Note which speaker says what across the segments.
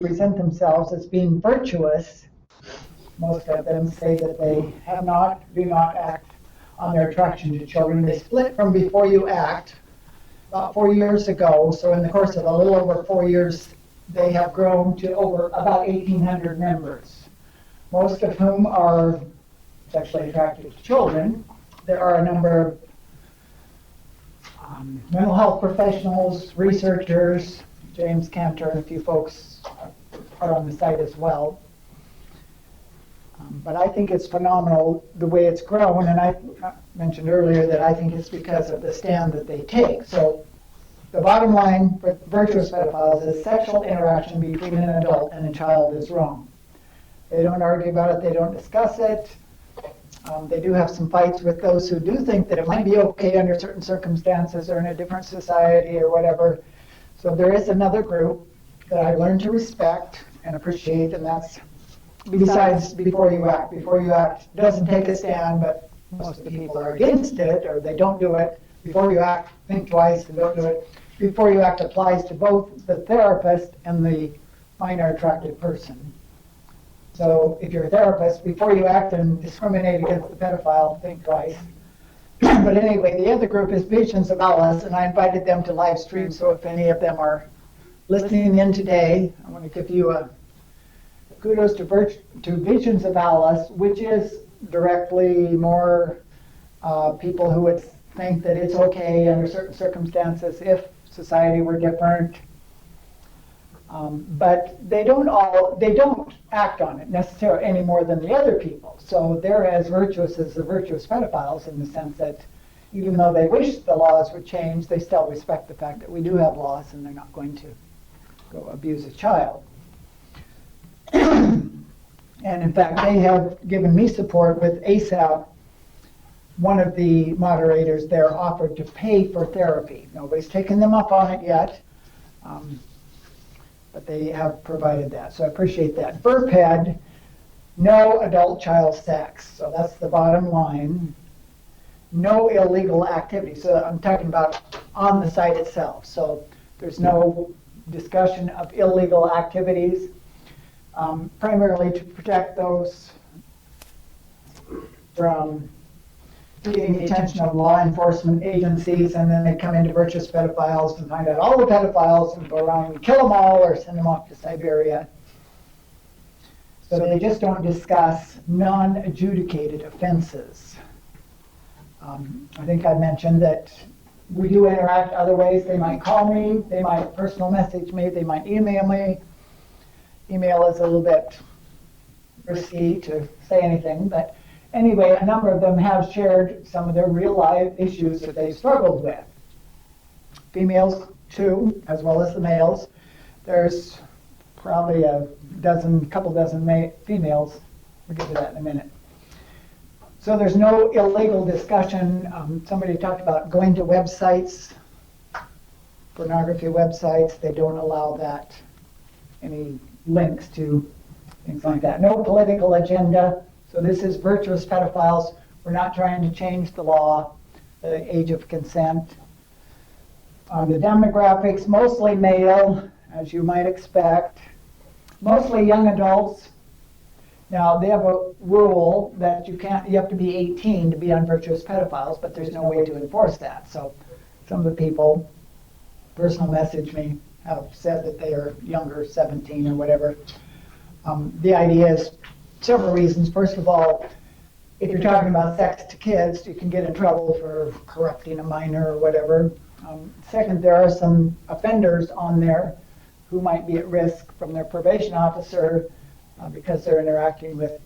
Speaker 1: present themselves as being virtuous. Most of them say that they do not act on their attraction to children. They split from Before You Act about 4 years ago. So in the course of a little over 4 years, they have grown to over about 1,800 members, most of whom are sexually attracted to children. There are a number of mental health professionals, researchers. James Cantor and a few folks are on the site as well. But I think it's phenomenal the way it's grown, and I mentioned earlier that I think it's because of the stand that they take. So the bottom line for Virtuous Pedophiles is sexual interaction between an adult and a child is wrong. They don't argue about it, they don't discuss it. They do have some fights with those who do think that it might be okay under certain circumstances or in a different society or whatever. So there is another group that I learned to respect and appreciate, and that's besides Before You Act. Before You Act doesn't take a stand, but most of the people are against it, or they don't do it. Before You Act, think twice and don't do it. Before You Act applies to both the therapist and the minor attracted person. So if you're a therapist, before you act and discriminate against the pedophile, think twice. But anyway, the other group is Visions of Alice, and I invited them to live stream, so if any of them are listening in today, I want to give you a kudos to Visions of Alice, which is directly more people who would think that it's okay under certain circumstances if society were different. But they don't act on it necessarily any more than the other people. So they're as virtuous as the virtuous pedophiles in the sense that even though they wish the laws would change, they still respect the fact that we do have laws and they're not going to go abuse a child. And in fact, they have given me support with ASAP. One of the moderators there offered to pay for therapy. Nobody's taken them up on it yet. But they have provided that, so I appreciate that. VRPED, no adult-child sex, so that's the bottom line. No illegal activity, so I'm talking about on the site itself. So there's no discussion of illegal activities, primarily to protect those from getting the attention of law enforcement agencies, and then they come into Virtuous Pedophiles and find out all the pedophiles and go around and kill them all or send them off to Siberia. So they just don't discuss non-adjudicated offenses. I think I mentioned that we do interact other ways. They might call me, they might personal message me, they might email me. Email is a little bit risky to say anything, but anyway, a number of them have shared some of their real life issues that they've struggled with. Females too, as well as the males. There's probably couple dozen females. We'll get to that in a minute. So there's no illegal discussion. Somebody talked about going to websites, pornography websites. They don't allow that, any links to things like that. No political agenda. So this is Virtuous Pedophiles. We're not trying to change the law, the age of consent. The demographics, mostly male, as you might expect. Mostly young adults. Now, they have a rule that you have to be 18 to be on Virtuous Pedophiles, but there's no way to enforce that. So some of the people, personal message me, have said that they are younger, 17 or whatever. The idea is several reasons. First of all, if you're talking about sex to kids, you can get in trouble for corrupting a minor or whatever. Second, there are some offenders on there who might be at risk from their probation officer because they're interacting with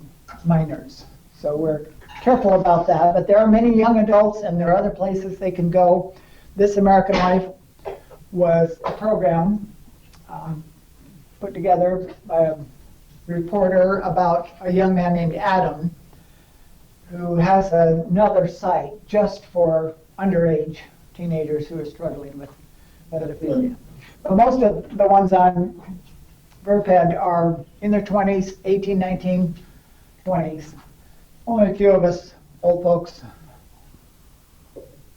Speaker 1: minors. So we're careful about that, but there are many young adults and there are other places they can go. This American Life was a program put together by a reporter about a young man named Adam who has another site just for underage teenagers who are struggling with pedophilia. But most of the ones on VRPED are in their 20s, 18, 19, 20s. Only a few of us old folks.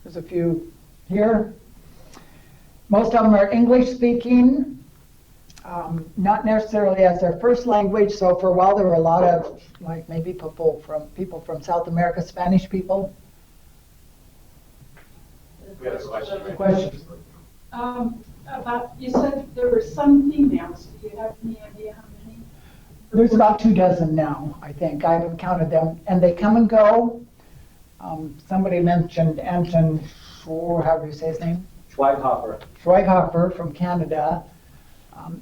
Speaker 1: There's a few here. Most of them are English speaking. Not necessarily as their first language. So for a while there were a lot of, like maybe people from South America, Spanish people.
Speaker 2: We have a question.
Speaker 1: Questions?
Speaker 3: You said there were some females. Do you have any idea how many?
Speaker 1: There's about 24 now, I think. I haven't counted them, and they come and go. Somebody mentioned Anton, however you say his name? Schweighofer from Canada.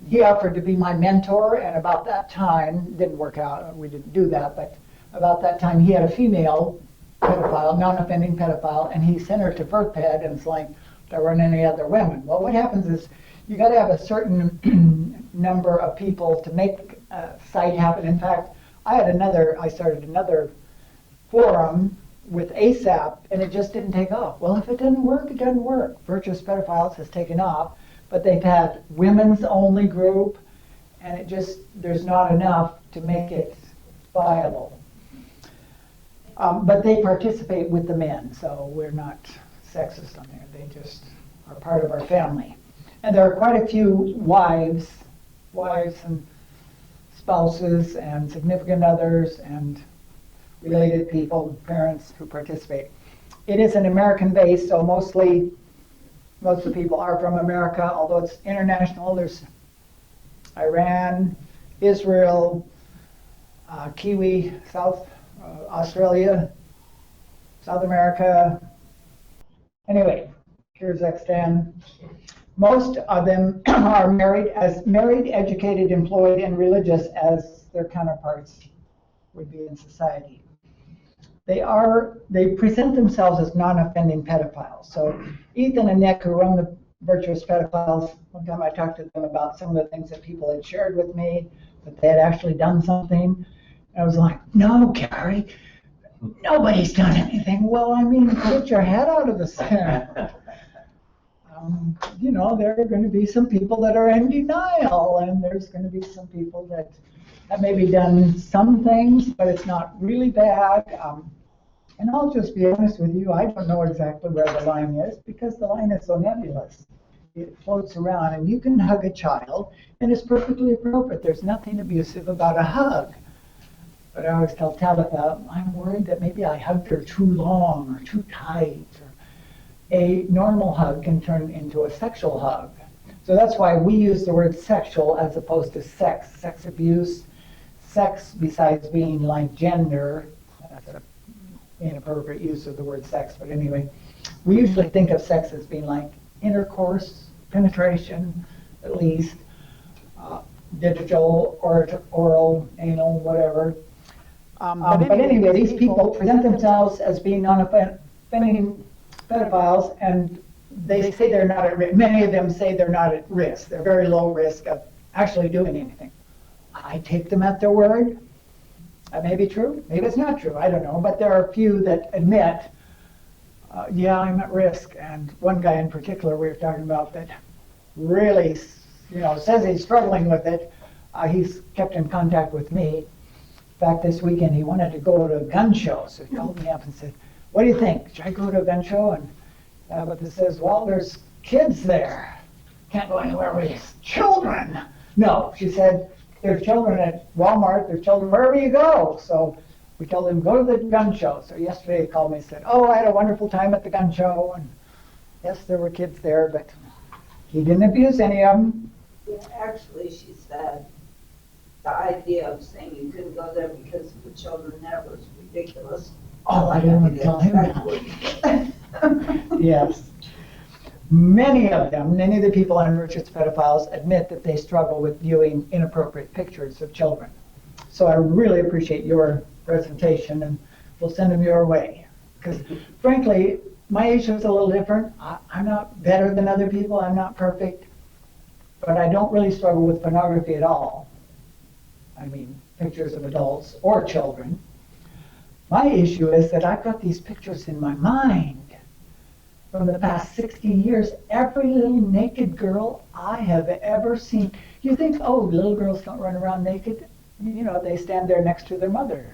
Speaker 1: He offered to be my mentor, and about that time, didn't work out, we didn't do that, but about that time he had a female pedophile, non-offending pedophile, and he sent her to VirPed, and it's like, there weren't any other women. Well, what happens is, you gotta have a certain number of people to make a site happen. In fact, I started another forum with ASAP, and it just didn't take off. Well, if it doesn't work, it doesn't work. Virtuous Pedophiles has taken off, but they've had women's only group, and there's not enough to make it viable. But they participate with the men, so we're not sexist on there. They just are part of our family. And there are quite a few wives and spouses and significant others and related people, parents who participate. It is an American base, so most of the people are from America, although it's international. There's Iran, Israel, Kiwi, South Australia, South America. Anyway, Kyrgyzstan. Most of them are married, educated, employed, and religious as their counterparts would be in society. They present themselves as non-offending pedophiles. So Ethan and Nick, who run the Virtuous Pedophiles, one time I talked to them about some of the things that people had shared with me, that they had actually done something. And I was like, no, Gary, nobody's done anything. Well, I mean, get your head out of the sand. There are going to be some people that are in denial, and there's going to be some people that have maybe done some things, but it's not really bad. And I'll just be honest with you, I don't know exactly where the line is, because the line is so nebulous. It floats around, and you can hug a child, and it's perfectly appropriate. There's nothing abusive about a hug. But I always tell Tabitha, I'm worried that maybe I hugged her too long or too tight. Or a normal hug can turn into a sexual hug. So that's why we use the word sexual as opposed to sex. Sex abuse, sex besides being like gender, that's an inappropriate use of the word sex, but anyway, we usually think of sex as being like intercourse, penetration, at least, digital, oral, anal, whatever. But anyway, these people present themselves as being non-offending pedophiles, and they say they're not at risk. Many of them say they're not at risk. They're very low risk of actually doing anything. I take them at their word. That may be true. Maybe it's not true. I don't know. But there are a few that admit, yeah, I'm at risk. And one guy in particular we were talking about that really, says he's struggling with it. He's kept in contact with me. In fact, this weekend he wanted to go to a gun show. So he called me up and said, what do you think? Should I go to a gun show? And Tabitha says, well, there's kids there. Can't go anywhere with children. No, she said, there's children at Walmart, there's children wherever you go. So we told him, go to the gun show. So yesterday he called me and said, oh, I had a wonderful time at the gun show. And yes, there were kids there, but he didn't abuse any of them.
Speaker 4: Yeah, actually, she said the idea of saying you couldn't go there because of the children, that was ridiculous.
Speaker 1: Oh, I didn't want to tell him that. Yes. Many of the people on Virtuous Pedophiles admit that they struggle with viewing inappropriate pictures of children. So I really appreciate your presentation, and we'll send them your way. Because frankly, my issue is a little different. I'm not better than other people. I'm not perfect. But I don't really struggle with pornography at all. I mean, pictures of adults or children. My issue is that I've got these pictures in my mind from the past 60 years. Every little naked girl I have ever seen. You think, oh, little girls don't run around naked? They stand there next to their mother,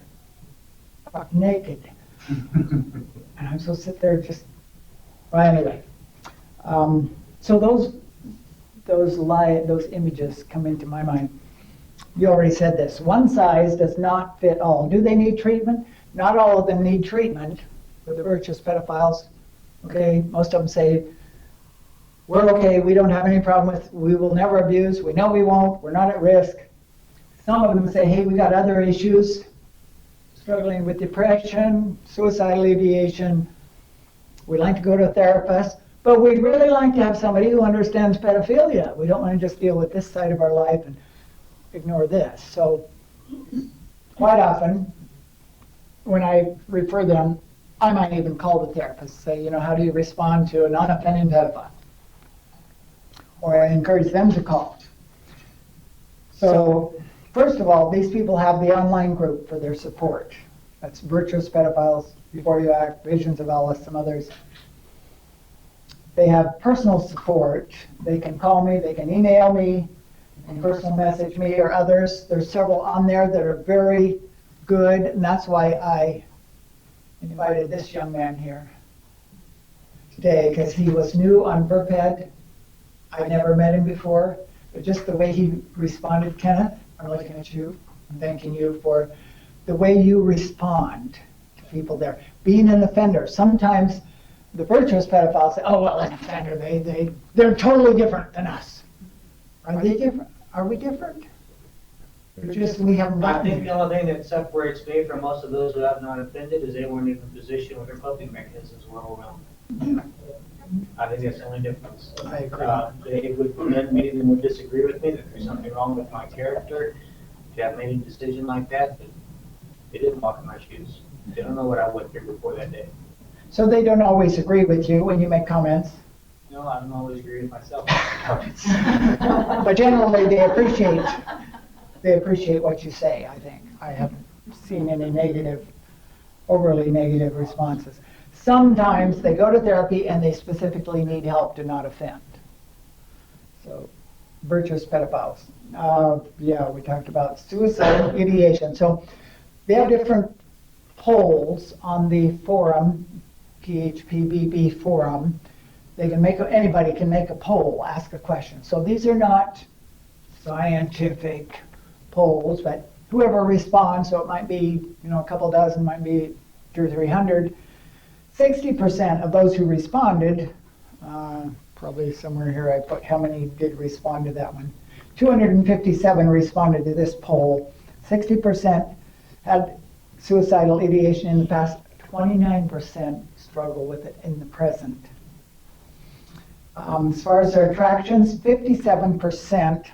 Speaker 1: buck naked. And I'm supposed to sit there just, well, anyway. So those images come into my mind. You already said this. One size does not fit all. Do they need treatment? Not all of them need treatment with the virtuous pedophiles. Okay, most of them say, we're okay, we don't have any problem with, we will never abuse, we know we won't, we're not at risk. Some of them say, hey, we got other issues, struggling with depression, suicidal ideation, we'd like to go to a therapist, but we'd really like to have somebody who understands pedophilia. We don't want to just deal with this side of our life and ignore this. So quite often, when I refer them, I might even call the therapist, say, how do you respond to a non-offending pedophile? Or I encourage them to call. So, first of all, these people have the online group for their support. That's Virtuous Pedophiles, Before You Act, Visions of Alice, some others. They have personal support. They can call me, they can email me, they can personal message me or others. There's several on there that are very good, and that's why I invited this young man here today, because he was new on VirPed. I'd never met him before, but just the way he responded, Kenneth, I'm looking at you, I'm thanking you for the way you respond to people there. Being an offender, sometimes the virtuous pedophiles say, oh, well, an offender, they're totally different than us. Are they different? Are we different? Or just we haven't
Speaker 2: I
Speaker 1: gotten
Speaker 2: think the
Speaker 1: there?
Speaker 2: only thing that separates me from most of those who have not offended is they weren't in a position where their coping mechanisms were overwhelming. I think that's the only difference.
Speaker 1: I agree.
Speaker 2: Many of them would disagree with me that there's something wrong with my character to have made a decision like that, but they didn't walk in my shoes. They don't know what I went through before that day.
Speaker 1: So they don't always agree with you when you make comments,
Speaker 2: No, I don't always agree with myself.
Speaker 1: but generally they appreciate what you say, I think. I haven't seen any overly negative responses. Sometimes they go to therapy and they specifically need help to not offend. So, virtuous pedophiles. Yeah, we talked about suicidal ideation. So they have different polls on the forum, PHPBB forum. Anybody can make a poll, ask a question. So these are not scientific polls, but whoever responds, so it might be, a couple dozen, might be 200 or 300. 60% of those who responded, probably somewhere here I put how many did respond to that one. 257 responded to this poll. 60% had suicidal ideation in the past. 29% struggle with it in the present. As far as their attractions, 57%,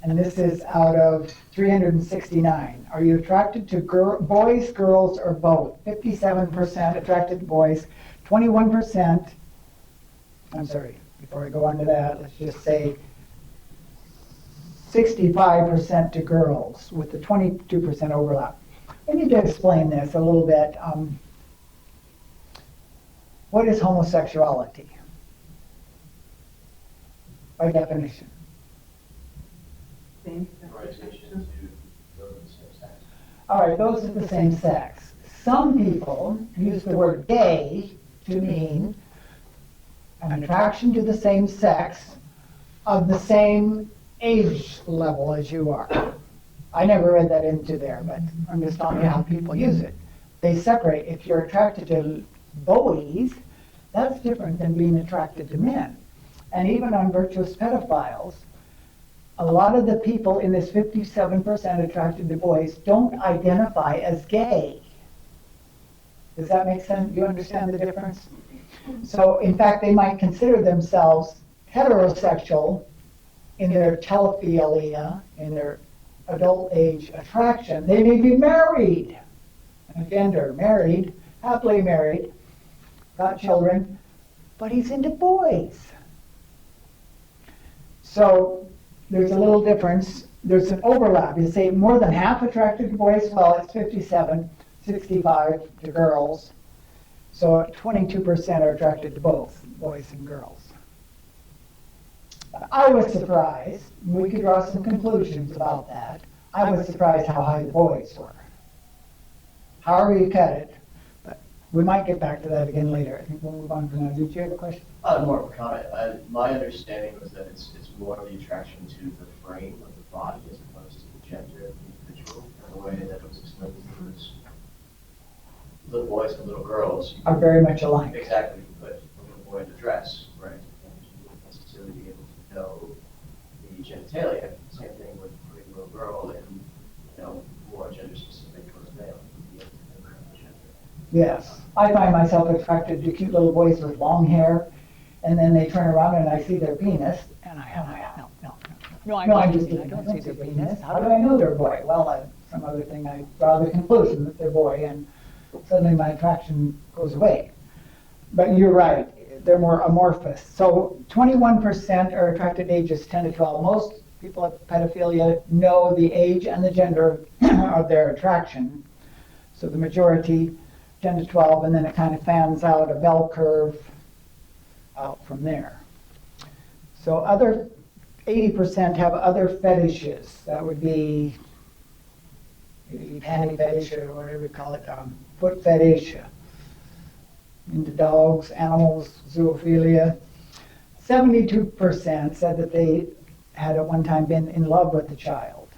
Speaker 1: and this is out of 369. Are you attracted to boys, girls, or both? 57% attracted to boys, 21%, I'm sorry, before I go on to that, let's just say 65% to girls with the 22% overlap. I need to explain this a little bit. What is homosexuality? By definition. All right, those of the same sex. Some people use the word gay to mean an attraction to the same sex of the same age level as you are. I never read that into there, but I'm just telling you how people use it. They separate. If you're attracted to boys, that's different than being attracted to men. And even on Virtuous Pedophiles, a lot of the people in this 57% attracted to boys don't identify as gay. Does that make sense? You understand the difference? So, in fact, they might consider themselves heterosexual in their telephilia, in their adult age attraction. They may be married, an offender, married, happily married, got children, but he's into boys. So there's a little difference. There's an overlap. You say more than half attracted to boys, well, it's 57, 65 to girls. So 22% are attracted to both boys and girls. I was surprised. We could draw some conclusions about that. I was surprised how high the boys were. However you cut it, but we might get back to that again later. I think we'll move on from now. Did you have a question?
Speaker 5: More of a comment. My understanding was that it's more of the attraction to the frame of the body as opposed to the gender of the individual. And the way that it was explained to me was little boys and little girls.
Speaker 1: Are very much alike.
Speaker 5: Exactly. You put a little boy in a dress, right? And you wouldn't necessarily be able to know the genitalia. Same thing with putting a little girl in, more gender specific towards male. You'd be able to know the gender.
Speaker 1: Yes. I find myself attracted to cute little boys with long hair, and then they turn around and I see their penis, and no, I'm just kidding. I don't see their penis. How do I know they're a boy? Well, some other thing, I draw the conclusion that they're a boy, and suddenly my attraction goes away. But you're right, they're more amorphous. So 21% are attracted to ages 10 to 12. Most people with pedophilia know the age and the gender of their attraction. So the majority, 10 to 12, and then it kind of fans out a bell curve out from there. So other 80% have other fetishes. That would be maybe panty fetish or whatever you call it, foot fetish, into dogs, animals, zoophilia. 72% said that they had at one time been in love with the child.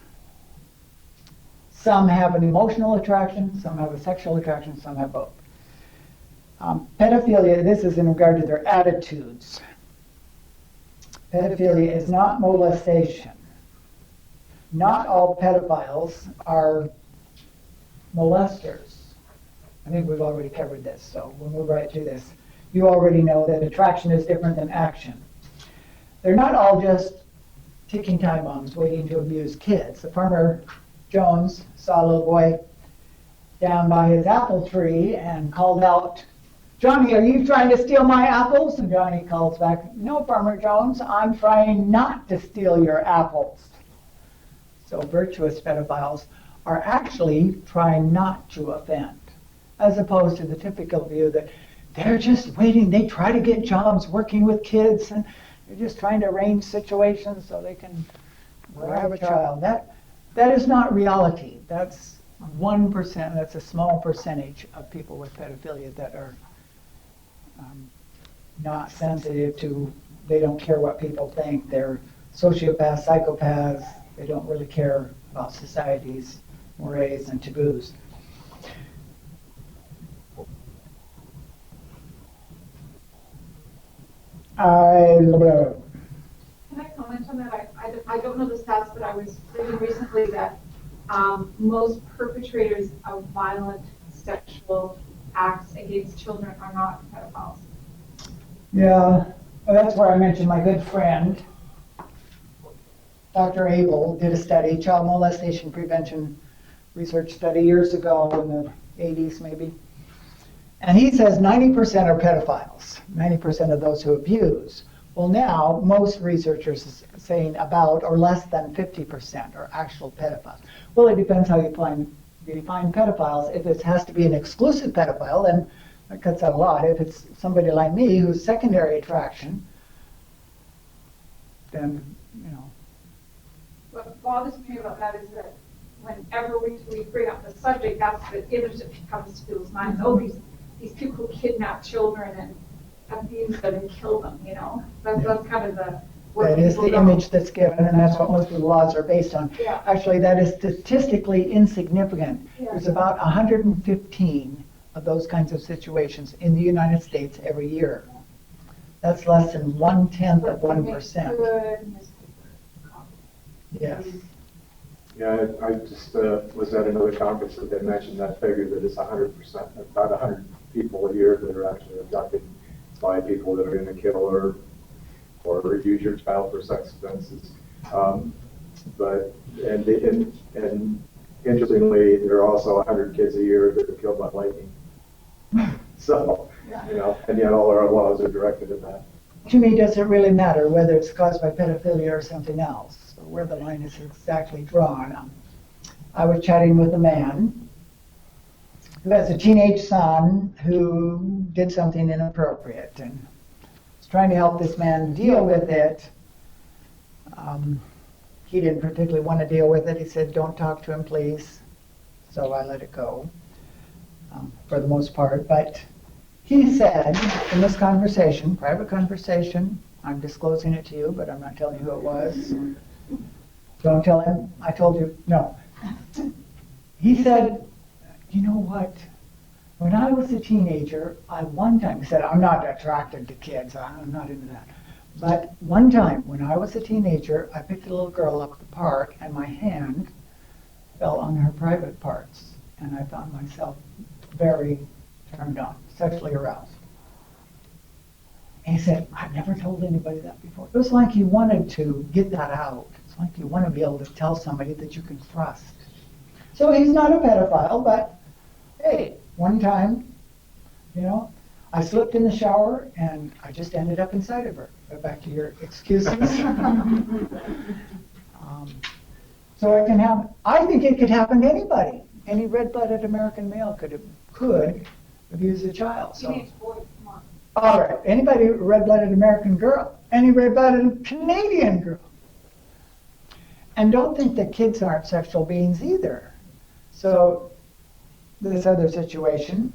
Speaker 1: Some have an emotional attraction, some have a sexual attraction, some have both. Pedophilia, this is in regard to their attitudes. Pedophilia is not molestation. Not all pedophiles are molesters. I think we've already covered this, so we'll move right through this. You already know that attraction is different than action. They're not all just ticking time bombs waiting to abuse kids. The farmer Jones saw a little boy down by his apple tree and called out, "Johnny, are you trying to steal my apples?" And Johnny calls back, "No, Farmer Jones, I'm trying not to steal your apples." So virtuous pedophiles are actually trying not to offend, as opposed to the typical view that they're just waiting, they try to get jobs working with kids, and they're just trying to arrange situations so they can grab a child. That is not reality. That's 1%, that's a small percentage of people with pedophilia that are not sensitive to, they don't care what people think. They're sociopaths, psychopaths. They don't really care about society's mores and taboos.
Speaker 3: Can I comment on that? I don't know the stats, but I was reading recently that most perpetrators of violent sexual acts against children are not pedophiles.
Speaker 1: Yeah, well, that's where I mentioned my good friend, Dr. Abel, did a study, child molestation prevention research study years ago in the 80s maybe. And he says 90% are pedophiles, 90% of those who abuse. Well, now most researchers are saying about or less than 50% are actual pedophiles. Well, it depends how you define pedophiles. If it has to be an exclusive pedophile, then that cuts out a lot. If it's somebody like me who's secondary attraction, then,
Speaker 3: What bothers me about that is that whenever we bring up the subject, that's the image that comes to people's minds. Oh, these people who kidnap children and abuse them and kill them, That's kind of the...
Speaker 1: That is the image that's given, and that's what most of the laws are based on.
Speaker 3: Yeah.
Speaker 1: Actually, that is statistically insignificant.
Speaker 3: Yeah.
Speaker 1: There's about 115 of those kinds of situations in the United States every year. That's less than 1/10 of 1%. Yes.
Speaker 6: Yeah, I just was at another conference that they mentioned that figure that it's 100%, about 100 people a year that are actually abducted by people that are going to kill or use your child for sex offenses. And interestingly, there are also 100 kids a year that are killed by lightning. So, and yet all our laws are directed at that.
Speaker 1: To me, does it really matter whether it's caused by pedophilia or something else, or where the line is exactly drawn? I was chatting with a man who has a teenage son who did something inappropriate, and was trying to help this man deal with it. He didn't particularly want to deal with it. He said, "Don't talk to him, please." So I let it go, for the most part. But He said in this conversation, private conversation, I'm disclosing it to you, but I'm not telling you who it was. Don't tell him. I told you. No. He said, you know what? When I was a teenager, I one time, he said, I'm not attracted to kids. I'm not into that. But one time, when I was a teenager, I picked a little girl up at the park, and my hand fell on her private parts. And I found myself very turned on, sexually aroused. And he said, I've never told anybody that before. It was like he wanted to get that out. It's like you want to be able to tell somebody that you can trust. So he's not a pedophile, but hey, one time, you know, I slipped in the shower and I just ended up inside of her. But back to your excuses. So it can happen. I think it could happen to anybody. Any red-blooded American male could abuse a child. So.
Speaker 3: Teenage boy, come on.
Speaker 1: All right, anybody red-blooded American girl, any red-blooded Canadian girl. And don't think that kids aren't sexual beings either. So this other situation,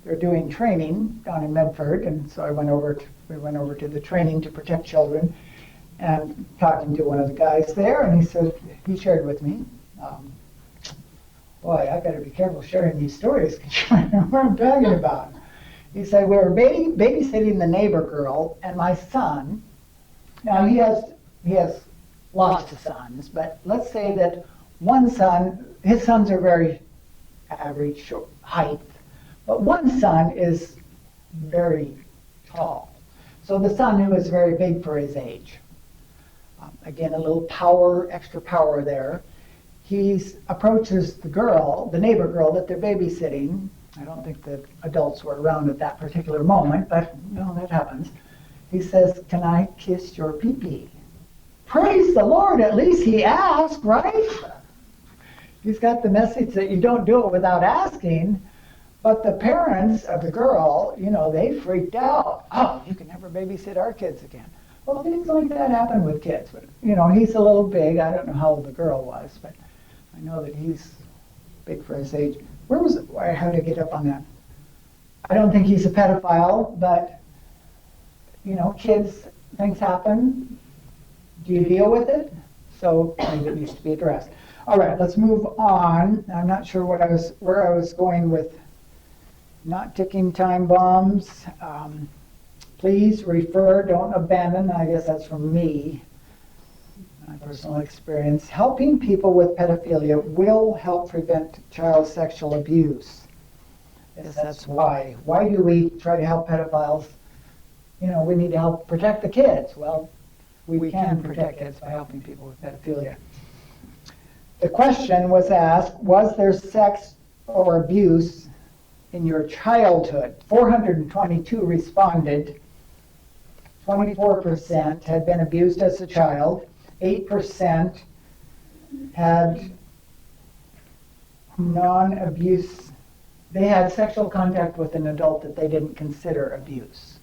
Speaker 1: they're doing training down in Medford, and so we went over to the training to protect children, and talking to one of the guys there, and he said, he shared with me, boy, I better be careful sharing these stories because you don't know what I'm talking about. He said, we were babysitting the neighbor girl, and my son, now he has lots of sons, but let's say that one son, his sons are very average short height, but one son is very tall. So the son who is very big for his age, again, a little power, extra power there. He approaches the girl, the neighbor girl that they're babysitting. I don't think the adults were around at that particular moment, but you know, that happens. He says, can I kiss your pee-pee? Praise the Lord, at least he asked, right? He's got the message that you don't do it without asking, but the parents of the girl, you know, they freaked out. Oh, you can never babysit our kids again. Well, things like that happen with kids. But, you know, he's a little big. I don't know how old the girl was, but I know that he's big for his age. How did I get up on that? I don't think he's a pedophile, but, you know, kids, things happen. Do you deal with it? So maybe it needs to be addressed. All right, let's move on. I'm not sure where I was going with not ticking time bombs. Please refer, don't abandon. I guess that's from me, my personal experience. Helping people with pedophilia will help prevent child sexual abuse. Yes, that's why. Why do we try to help pedophiles? You know, we need to help protect the kids. Well, we can protect kids by helping people with pedophilia. The question was asked, was there sex or abuse in your childhood? 422 responded. 24% had been abused as a child. 8% had non-abuse. They had sexual contact with an adult that they didn't consider abuse.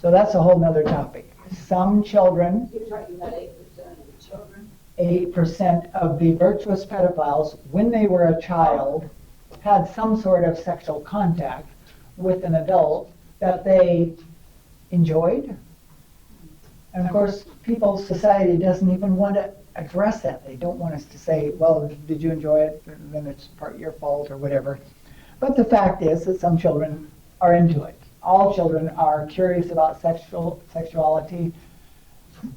Speaker 1: So that's a whole nother topic. Some children,
Speaker 4: You're talking about 8% of the children?
Speaker 1: 8% of the virtuous pedophiles, when they were a child, had some sort of sexual contact with an adult that they enjoyed. And of course, society doesn't even want to address that. They don't want us to say, well, did you enjoy it? Then it's part your fault or whatever. But the fact is that some children are into it. All children are curious about sexuality,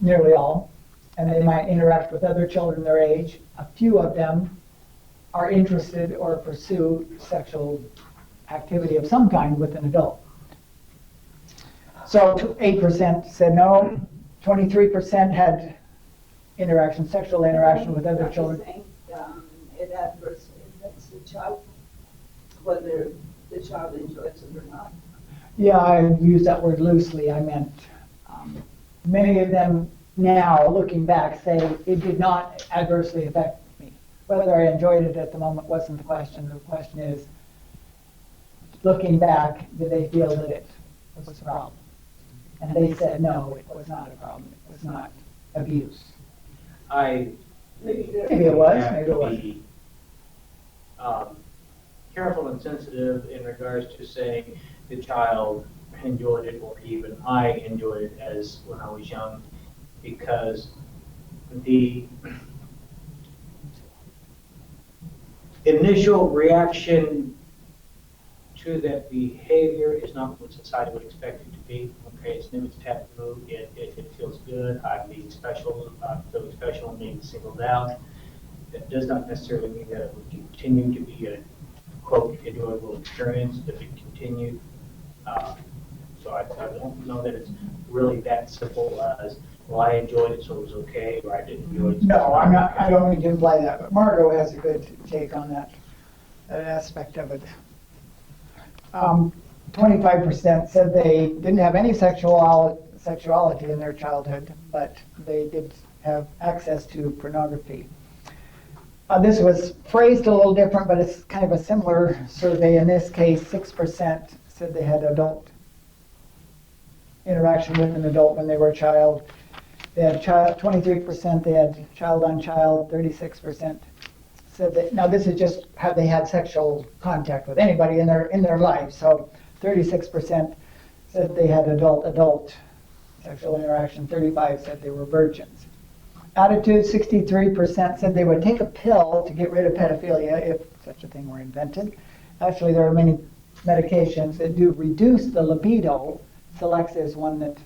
Speaker 1: nearly all, and they might interact with other children their age. A few of them are interested or pursue sexual activity of some kind with an adult. So 8% said no, 23% had sexual interaction with other children.
Speaker 4: I think it adversely affects the child, whether the child enjoys it or not.
Speaker 1: Yeah, I use that word loosely. I meant many of them now, looking back, say it did not adversely affect me. Whether I enjoyed it at the moment wasn't the question. The question is, looking back, did they feel that it was a problem? And they said, no, it was not a problem. It was not abuse.
Speaker 2: Maybe
Speaker 1: Maybe it was, maybe it wasn't.
Speaker 2: careful and sensitive in regards to saying the child enjoyed it or even I enjoyed it as when I was young, because the initial reaction to that behavior is not what society would expect it to be. Okay, it's new, it's taboo, it feels good, I'm being special, I'm feeling special, I'm being singled out. That does not necessarily mean that it would continue to be a, quote, enjoyable experience if it continued. So I don't know that it's really that simple as, well, I enjoyed it, so it was okay, or I didn't enjoy it. So
Speaker 1: No,
Speaker 2: it's not
Speaker 1: I'm not,
Speaker 2: okay.
Speaker 1: I don't mean to imply that, but Margot has a good take on that aspect of it. 25% said they didn't have any sexuality in their childhood, but they did have access to pornography. This was phrased a little different, but it's kind of a similar survey. In this case, 6% said they had adult interaction with an adult when they were a child. They had 23%, they had child on child, 36% said that, now this is just how they had sexual contact with anybody in their life. So 36% said they had adult sexual interaction, 35% said they were virgins. Attitude, 63% said they would take a pill to get rid of pedophilia if such a thing were invented. Actually, there are many medications that do reduce the libido. Celexa is one that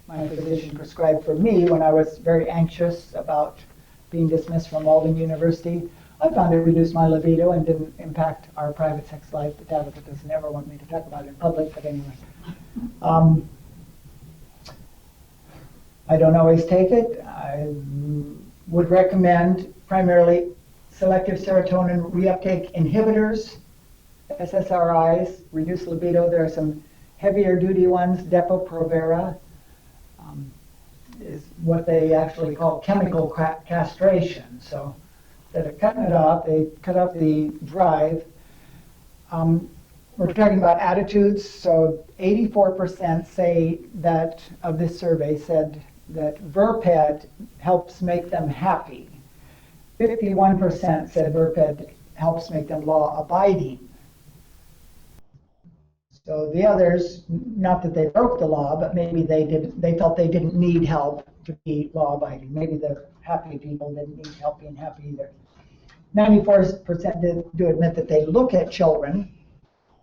Speaker 1: my physician prescribed for me when I was very anxious about being dismissed from Walden University. I found it reduced my libido and didn't impact our private sex life, but Tabitha doesn't ever want me to talk about it in public, but anyway. I don't always take it. I would recommend primarily selective serotonin reuptake inhibitors, SSRIs, reduce libido. There are some heavier duty ones, Depo-Provera, is what they actually call chemical castration. So instead of cutting it off, they cut off the drive. We're talking about attitudes, so 84% say that, of this survey, said that Verped helps make them happy. 51% said Verped helps make them law-abiding. So the others, not that they broke the law, but maybe they felt they didn't need help to be law-abiding. Maybe the happy people didn't need help being happy either. 94% do admit that they look at children,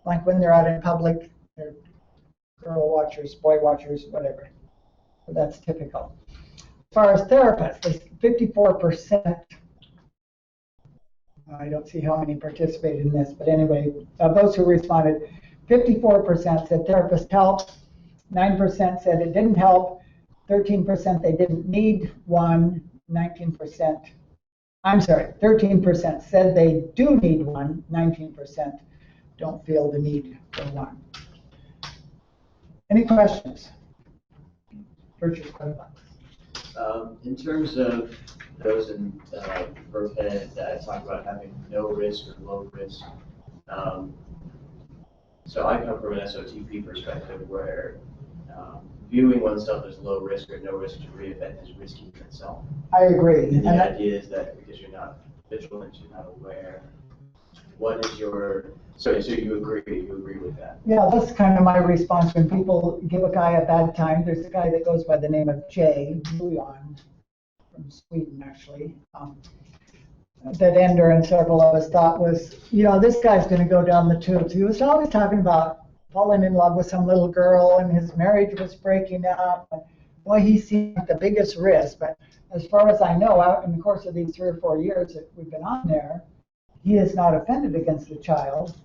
Speaker 1: like when they're out in public, they're girl watchers, boy watchers, whatever. So that's typical. As far as therapists, 54%, I don't see how many participated in this, but anyway, of those who responded, 54% said therapists helped, 9% said it didn't help, 13% they didn't need one, 13% said they do need one, 19% don't feel the need for one. Any questions? Virtuous Pedophiles.
Speaker 5: In terms of those in Verped that talk about having no risk or low risk, so I come from an SOTP perspective where viewing oneself as low risk or no risk to reoffend is risky in itself.
Speaker 1: I agree.
Speaker 5: And the idea is that because you're not vigilant, you're not aware. What is your, so you agree with that?
Speaker 1: Yeah, that's kind of my response when people give a guy a bad time. There's a guy that goes by the name of Jay Bujan from Sweden, actually. That Ender and several of us thought was, this guy's going to go down the tubes. He was always talking about falling in love with some little girl and his marriage was breaking up. Boy, he seemed like the biggest risk. But as far as I know, out in the course of these 3 or 4 years that we've been on there, he has not offended against the child.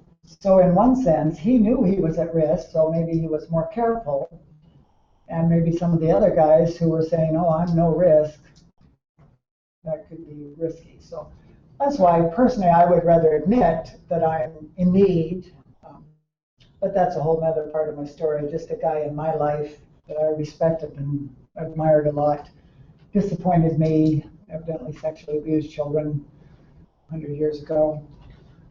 Speaker 1: So in one sense, he knew he was at risk, so maybe he was more careful. And maybe some of the other guys who were saying, oh, I'm no risk, that could be risky. So that's why personally I would rather admit that I'm in need. But that's a whole other part of my story. Just a guy in my life that I respected and admired a lot disappointed me, evidently sexually abused children 100 years ago.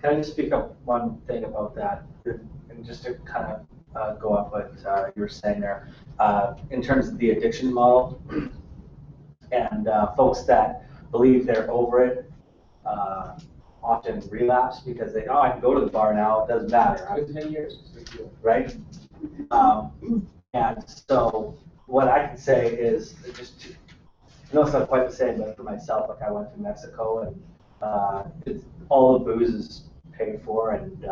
Speaker 7: Can I just speak up one thing about that? And just to kind of go off what you were saying there, in terms of the addiction model, and folks that believe they're over it often relapse because they, oh, I can go to the bar now, it doesn't matter,
Speaker 5: After 10 years, it's a big deal.
Speaker 7: right? And so what I can say is just to, I know it's not quite the same, but for myself, like I went to Mexico and all the booze is paid for and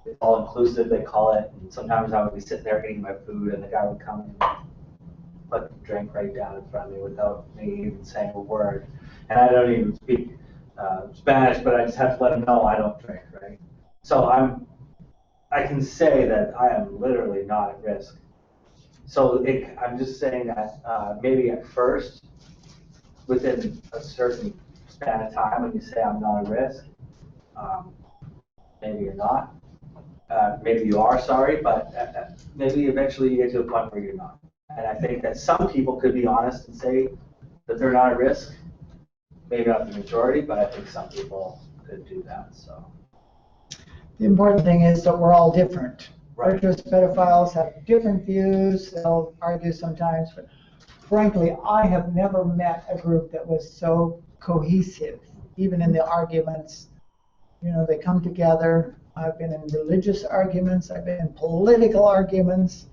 Speaker 7: it's all inclusive, they call it. And sometimes I would be sitting there eating my food and the guy would come and put the drink right down in front of me without me even saying a word. And I don't even speak Spanish, but I just have to let him know I don't drink, right? So I can say that I am literally not at risk. So I'm just saying that maybe at first, within a certain span of time, when you say I'm not at risk, um, maybe you're not. Maybe you are, sorry, but maybe eventually you get to a point where you're not. And I think that some people could be honest and say that they're not at risk. Maybe not the majority, but I think some people could do that. So.
Speaker 1: The important thing is that we're all different.
Speaker 7: Right.
Speaker 1: Virtuous pedophiles have different views, they'll argue sometimes, but frankly, I have never met a group that was so cohesive, even in the arguments. You know, they come together. I've been in religious arguments, I've been in political arguments,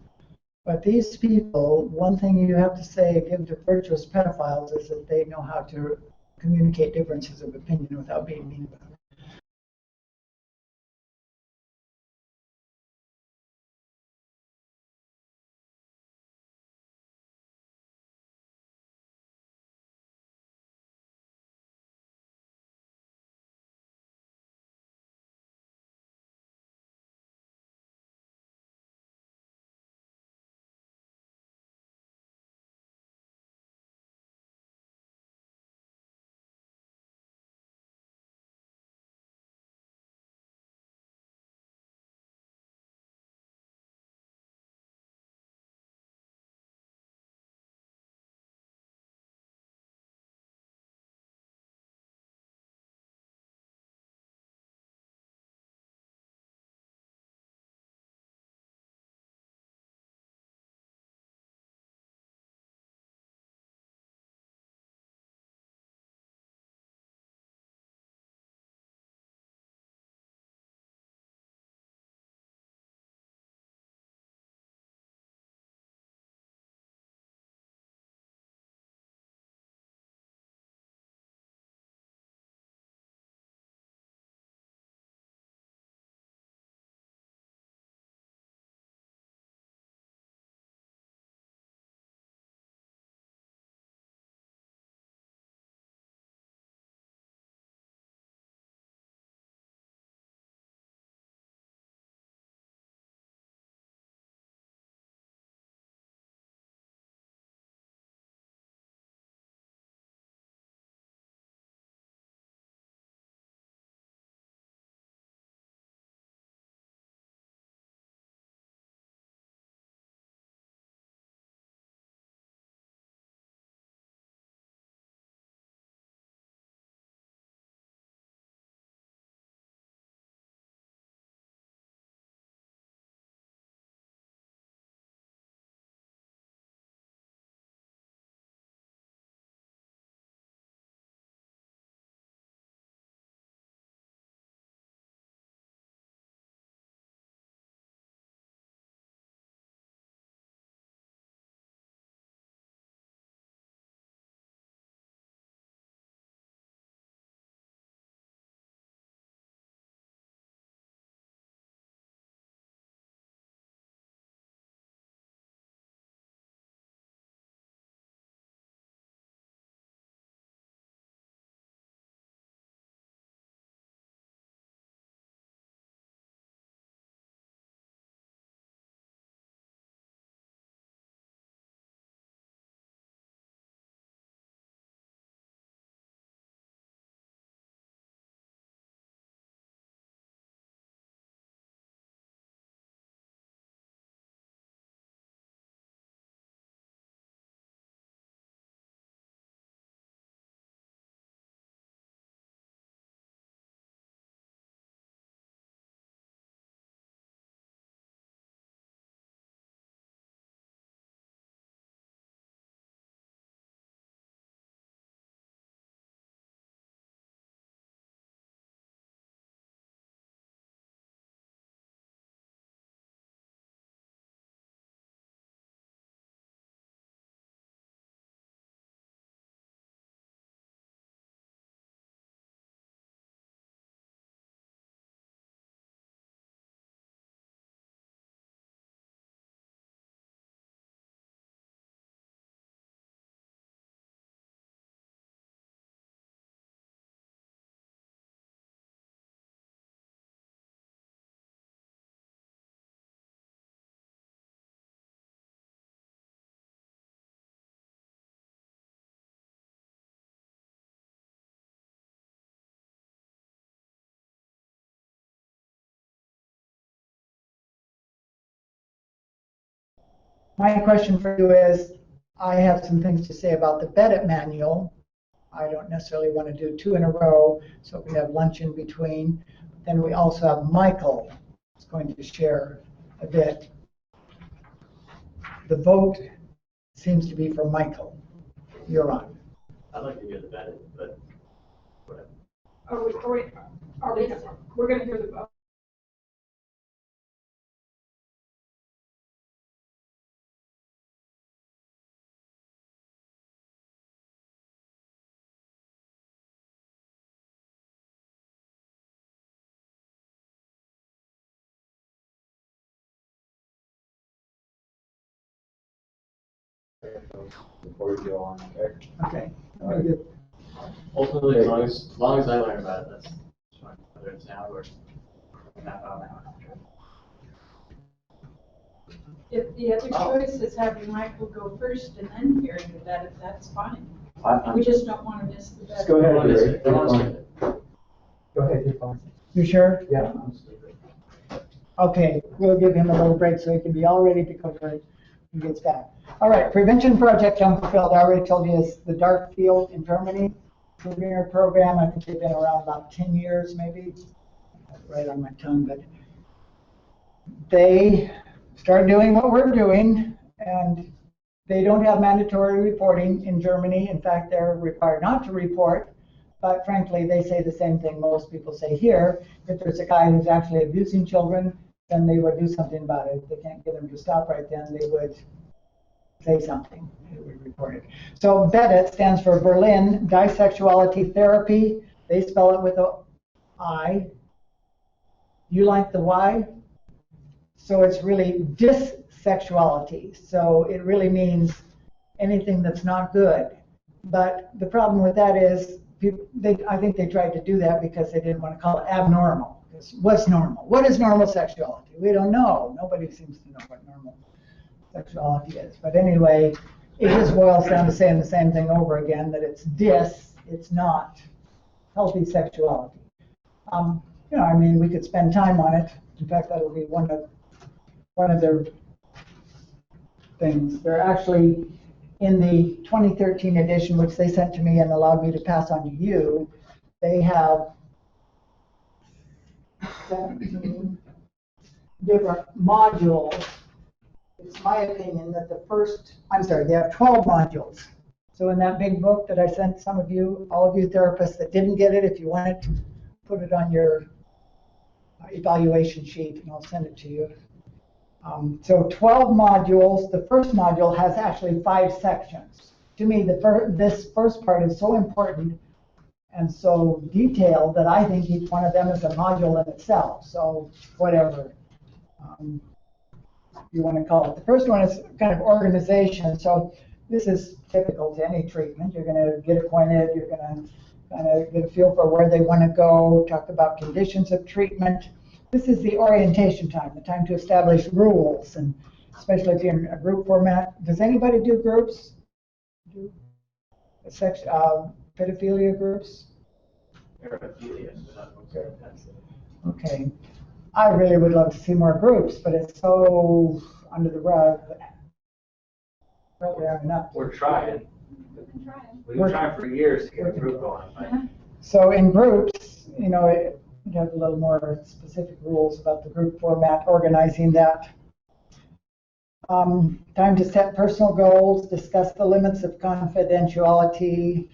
Speaker 1: but these people, one thing you have to say, give to virtuous pedophiles is that they know how to communicate differences of opinion without being mean about it. My question for you is, I have some things to say about the Bennett manual. I don't necessarily want to do two in a row, so we have lunch in between. Then we also have Michael who's going to share a bit. The vote seems to be for Michael. You're on.
Speaker 5: I'd like to hear the Bennett, but whatever.
Speaker 3: We're gonna hear the vote.
Speaker 6: Before we go on, okay?
Speaker 1: Okay. Very good.
Speaker 5: Ultimately, as long as I learn about it, that's fine, whether it's now or half hour.
Speaker 8: If the other choice is having Michael go first and then hearing the bet, that's fine. We just don't want to miss the bet.
Speaker 6: Just go ahead, Gary.
Speaker 5: Don't want to skip it.
Speaker 6: Go ahead, you're fine.
Speaker 1: You sure?
Speaker 6: Yeah.
Speaker 1: Okay, we'll give him a little break so he can be all ready to go when he gets back. All right, prevention project unfulfilled. I already told you is the dark field in Germany. Premier program. I think they've been around about 10 years, maybe. Right on my tongue, but they started doing what we're doing, and they don't have mandatory reporting in Germany. In fact, they're required not to report. But frankly, they say the same thing most people say here. If there's a guy who's actually abusing children, then they would do something about it. If they can't get him to stop right then, they would say something. They would report it. So BEDIT stands for Berlin Disexuality Therapy. They spell it with a I. You like the Y? So it's really dissexuality. So it really means anything that's not good. But the problem with that is, I think they tried to do that because they didn't want to call it abnormal. What's normal? What is normal sexuality? We don't know. Nobody seems to know what normal sexuality is. But anyway, it just boils down to saying the same thing over again, that it's not healthy sexuality. I mean, we could spend time on it. In fact, that'll be one of their things. They're actually in the 2013 edition, which they sent to me and allowed me to pass on to you. They have 17 different modules. It's my opinion that they have 12 modules. So in that big book that I sent some of you, all of you therapists that didn't get it, if you wanted to put it on your evaluation sheet, and I'll send it to you. So 12 modules. The first module has actually 5 sections. To me, this first part is so important and so detailed that I think each one of them is a module in itself. So whatever you want to call it. The first one is kind of organization. So this is typical to any treatment. You're going to get acquainted. You're going to kind of get a feel for where they want to go, talk about conditions of treatment. This is the orientation time, the time to establish rules, and especially if you're in a group format. Does anybody do groups? Do pedophilia groups? Okay. I really would love to see more groups, but it's so under the rug. Probably aren't enough.
Speaker 7: We're trying. We've been trying for years to get a group going. But
Speaker 1: So in groups, you have a little more specific rules about the group format, organizing that. Time to set personal goals, discuss the limits of confidentiality,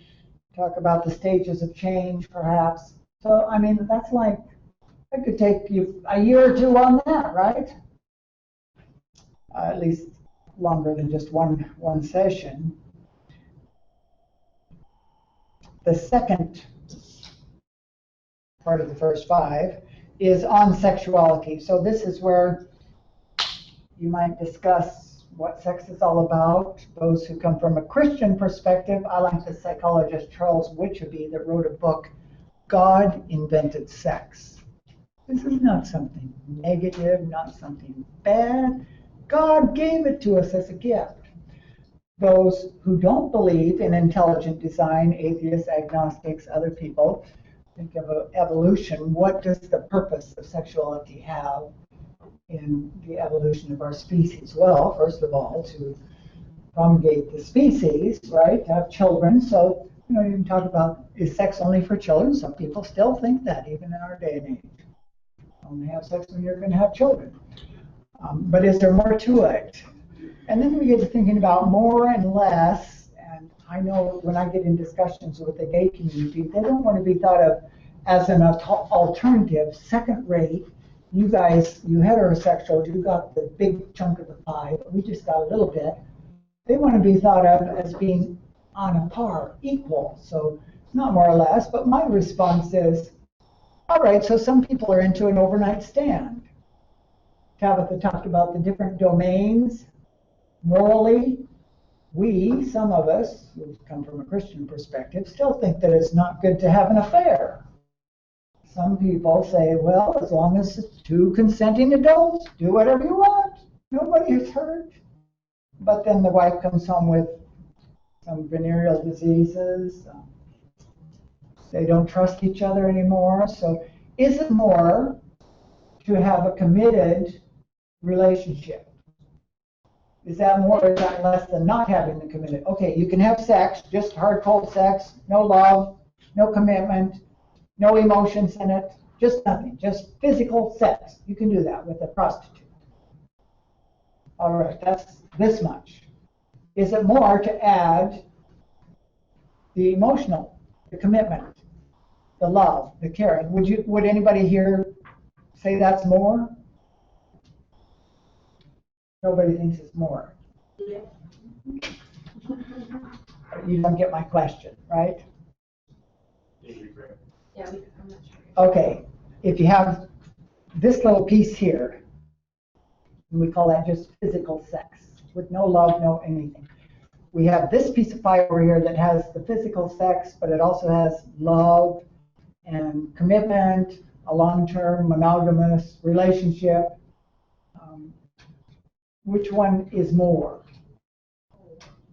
Speaker 1: talk about the stages of change, perhaps. So, I mean, that's like, it could take you a year or two on that, right? At least longer than just one session. The second part of the first 5 is on sexuality. So this is where you might discuss what sex is all about. Those who come from a Christian perspective, I like the psychologist Charles Witcheby that wrote a book, God Invented Sex. This is not something negative, not something bad. God gave it to us as a gift. Those who don't believe in intelligent design, atheists, agnostics, other people, think of evolution. What does the purpose of sexuality have in the evolution of our species? Well, first of all, to promulgate the species, right, to have children. So, you can talk about, is sex only for children? Some people still think that, even in our day and age. Only have sex when you're going to have children. But is there more to it? And then we get to thinking about more and less. And I know when I get in discussions with the gay community, they don't want to be thought of as an alternative, second rate. You guys, you heterosexuals, you got the big chunk of the pie, but we just got a little bit. They want to be thought of as being on a par, equal. So not more or less, but my response is, all right, so some people are into an overnight stand. Tabitha talked about the different domains. Morally, some of us, who come from a Christian perspective, still think that it's not good to have an affair. Some people say, well, as long as it's two consenting adults, do whatever you want. Nobody is hurt. But then the wife comes home with some venereal diseases. They don't trust each other anymore. So is it more to have a committed relationship? Is that more or is that less than not having the committed? Okay, you can have sex, just hard, cold sex, no love, no commitment, no emotions in it, just nothing, just physical sex. You can do that with a prostitute. All right, that's this much. Is it more to add the emotional, the commitment, the love, the caring? Would anybody here say that's more? Nobody thinks it's more.
Speaker 8: Yeah.
Speaker 1: You don't get my question, right?
Speaker 8: Yeah, I'm not sure.
Speaker 1: Okay, if you have this little piece here, we call that just physical sex, with no love, no anything. We have this piece of pie over here that has the physical sex, but it also has love and commitment, a long-term monogamous relationship. Which one is more?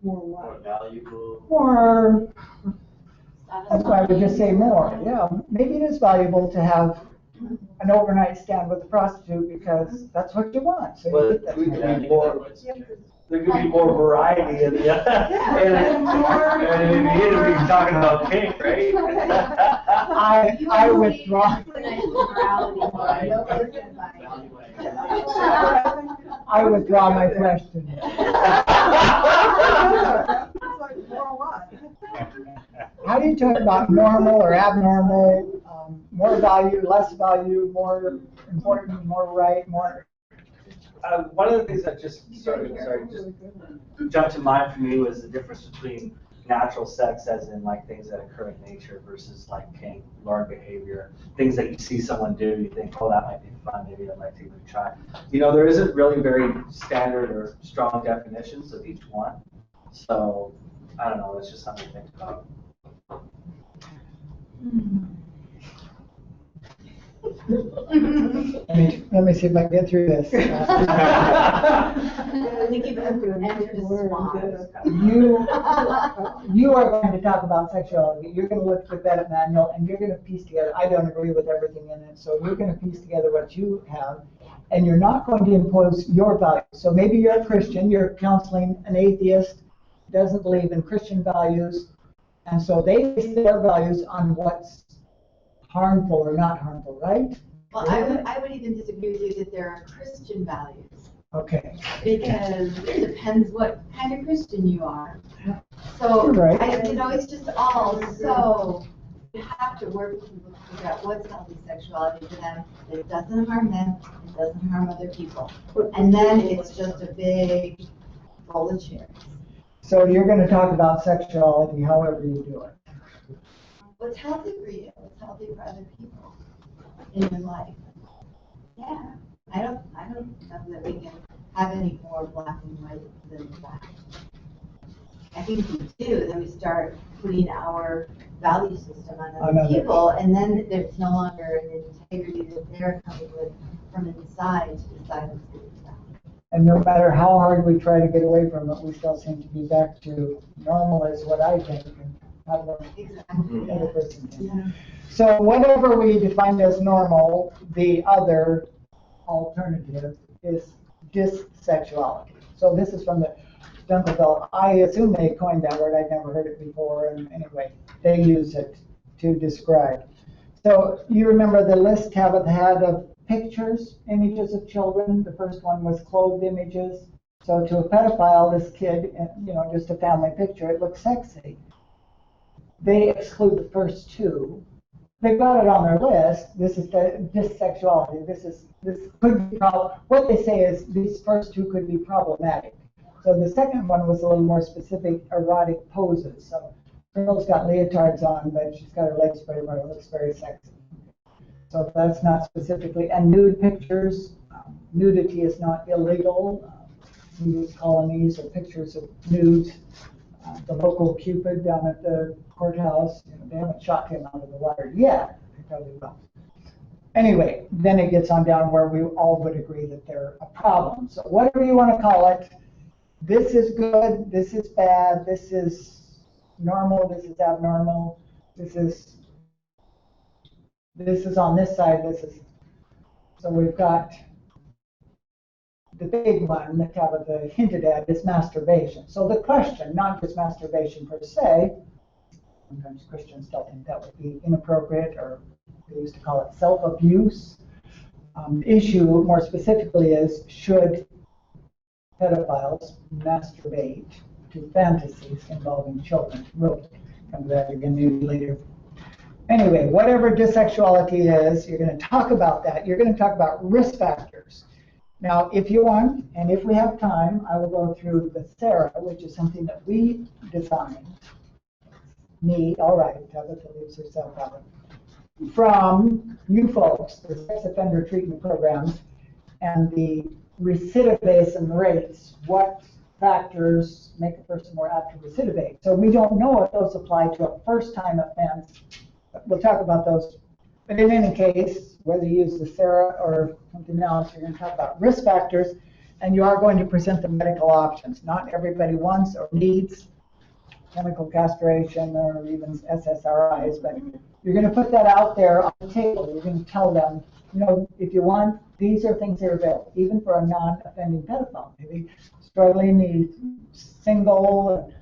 Speaker 7: More valuable.
Speaker 1: More. That's why I would just say more. Yeah, maybe it is valuable to have an overnight stand with a prostitute because that's what you want. So you
Speaker 7: But
Speaker 1: get that.
Speaker 7: there could be more variety in the, and we're talking about cake, right?
Speaker 1: I withdraw. I withdraw my question. How do you talk about normal or abnormal, more value, less value, more important, more right, more?
Speaker 7: One of the things that just jumped to mind for me was the difference between natural sex, as in like things that occur in nature, versus like kink, learned behavior, things that you see someone do, you think, oh, that might be fun, maybe I might take a try. There isn't really very standard or strong definitions of each one. So I don't know, it's just something to think about.
Speaker 1: Let me see if I can get through this.
Speaker 9: I think you've entered a swamp.
Speaker 1: You are going to talk about sexuality. You're going to look at that manual and you're going to piece together. I don't agree with everything in it, so you're going to piece together what you have, and you're not going to impose your values. So maybe you're a Christian, you're counseling an atheist, doesn't believe in Christian values, and so they base their values on what's harmful or not harmful, right?
Speaker 9: Well, I would even disagree with you that there are Christian values.
Speaker 1: Okay.
Speaker 9: Because it depends what kind of Christian you are. So,
Speaker 1: Right.
Speaker 9: it's just all so, you have to work with people to figure out what's healthy sexuality for them. It doesn't harm them, it doesn't harm other people. And then it's just a big bowl of cherries.
Speaker 1: So you're going to talk about sexuality however you do it.
Speaker 9: What's healthy for you? What's healthy for other people in your life? Yeah. I don't know that we can have any more black and white than that. I think if we do, then we start putting our value system on other people, and then there's no longer an integrity that they're coming with from inside to decide what's good for them.
Speaker 1: And no matter how hard we try to get away from it, we still seem to be back to normal is what I think. Not what the other person thinks.
Speaker 9: Yeah.
Speaker 1: So whatever we define as normal, the other alternative is dissexuality. So this is from the Dunkelfeld. I assume they coined that word. I'd never heard it before. And anyway, they use it to describe. So you remember the list Tabitha had of pictures, images of children. The first one was clothed images. So to a pedophile, this kid, just a family picture, it looks sexy. They exclude the first two. They got it on their list. This is this sexuality. This could be what they say is these first two could be problematic. So the second one was a little more specific, erotic poses. So girl's got leotards on, but she's got her legs spread where it looks very sexy. So that's not specifically, and nude pictures. Nudity is not illegal. Nude colonies or pictures of nudes. The local Cupid down at the courthouse, they haven't shot him out of the water yet. They probably will. Anyway, then it gets on down where we all would agree that they're a problem. So whatever you want to call it, this is good, this is bad, this is normal, this is abnormal, this is on this side, this is. So we've got the big one that Tabitha hinted at is masturbation. So the question, not just masturbation per se, sometimes Christians don't think that would be inappropriate, or they used to call it self-abuse. The issue more specifically is, should pedophiles masturbate to fantasies involving children? We'll come to that again maybe later. Anyway, whatever dissexuality is, you're going to talk about that. You're going to talk about risk factors. Now, if you want, and if we have time, I will go through the SARA, which is something that we designed. Me, all right, Tabitha leaves herself out. From you folks, the sex offender treatment programs, and the recidivism rates, what factors make a person more apt to recidivate. So we don't know if those apply to a first-time offense. We'll talk about those. But in any case, whether you use the SARA or something else, you're going to talk about risk factors, and you are going to present the medical options. Not everybody wants or needs chemical castration or even SSRIs, but you're going to put that out there on the table. You're going to tell them, if you want, these are things that are available, even for a non-offending pedophile. Maybe struggling, he's single,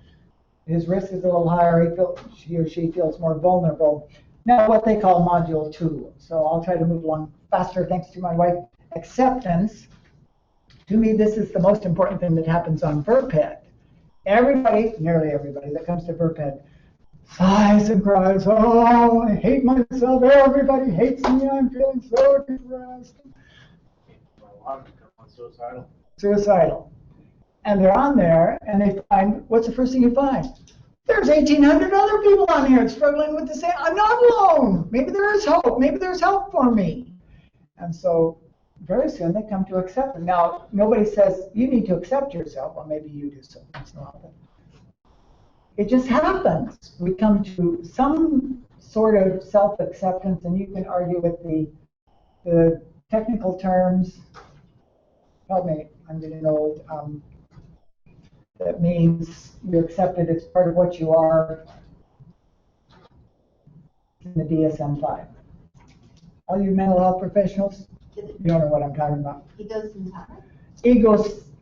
Speaker 1: his risk is a little higher, he or she feels more vulnerable. Now what they call module 2. So I'll try to move along faster thanks to my wife. Acceptance. To me, this is the most important thing that happens on VERPED. Everybody, nearly everybody that comes to VERPED sighs and cries, oh, I hate myself, everybody hates me, I'm feeling so depressed. Suicidal. And they're on there, and they find, what's the first thing you find? There's 1,800 other people on here struggling with the same, I'm not alone. Maybe there is hope, maybe there's help for me. And so very soon they come to accept it. Now, nobody says, you need to accept yourself. Well, maybe you do so once in a while. It just happens. We come to some sort of self-acceptance, and you can argue with the technical terms. Help me, I'm getting old. That means you accept it as part of what you are in the DSM-5. All you mental health professionals, you don't know what I'm talking about.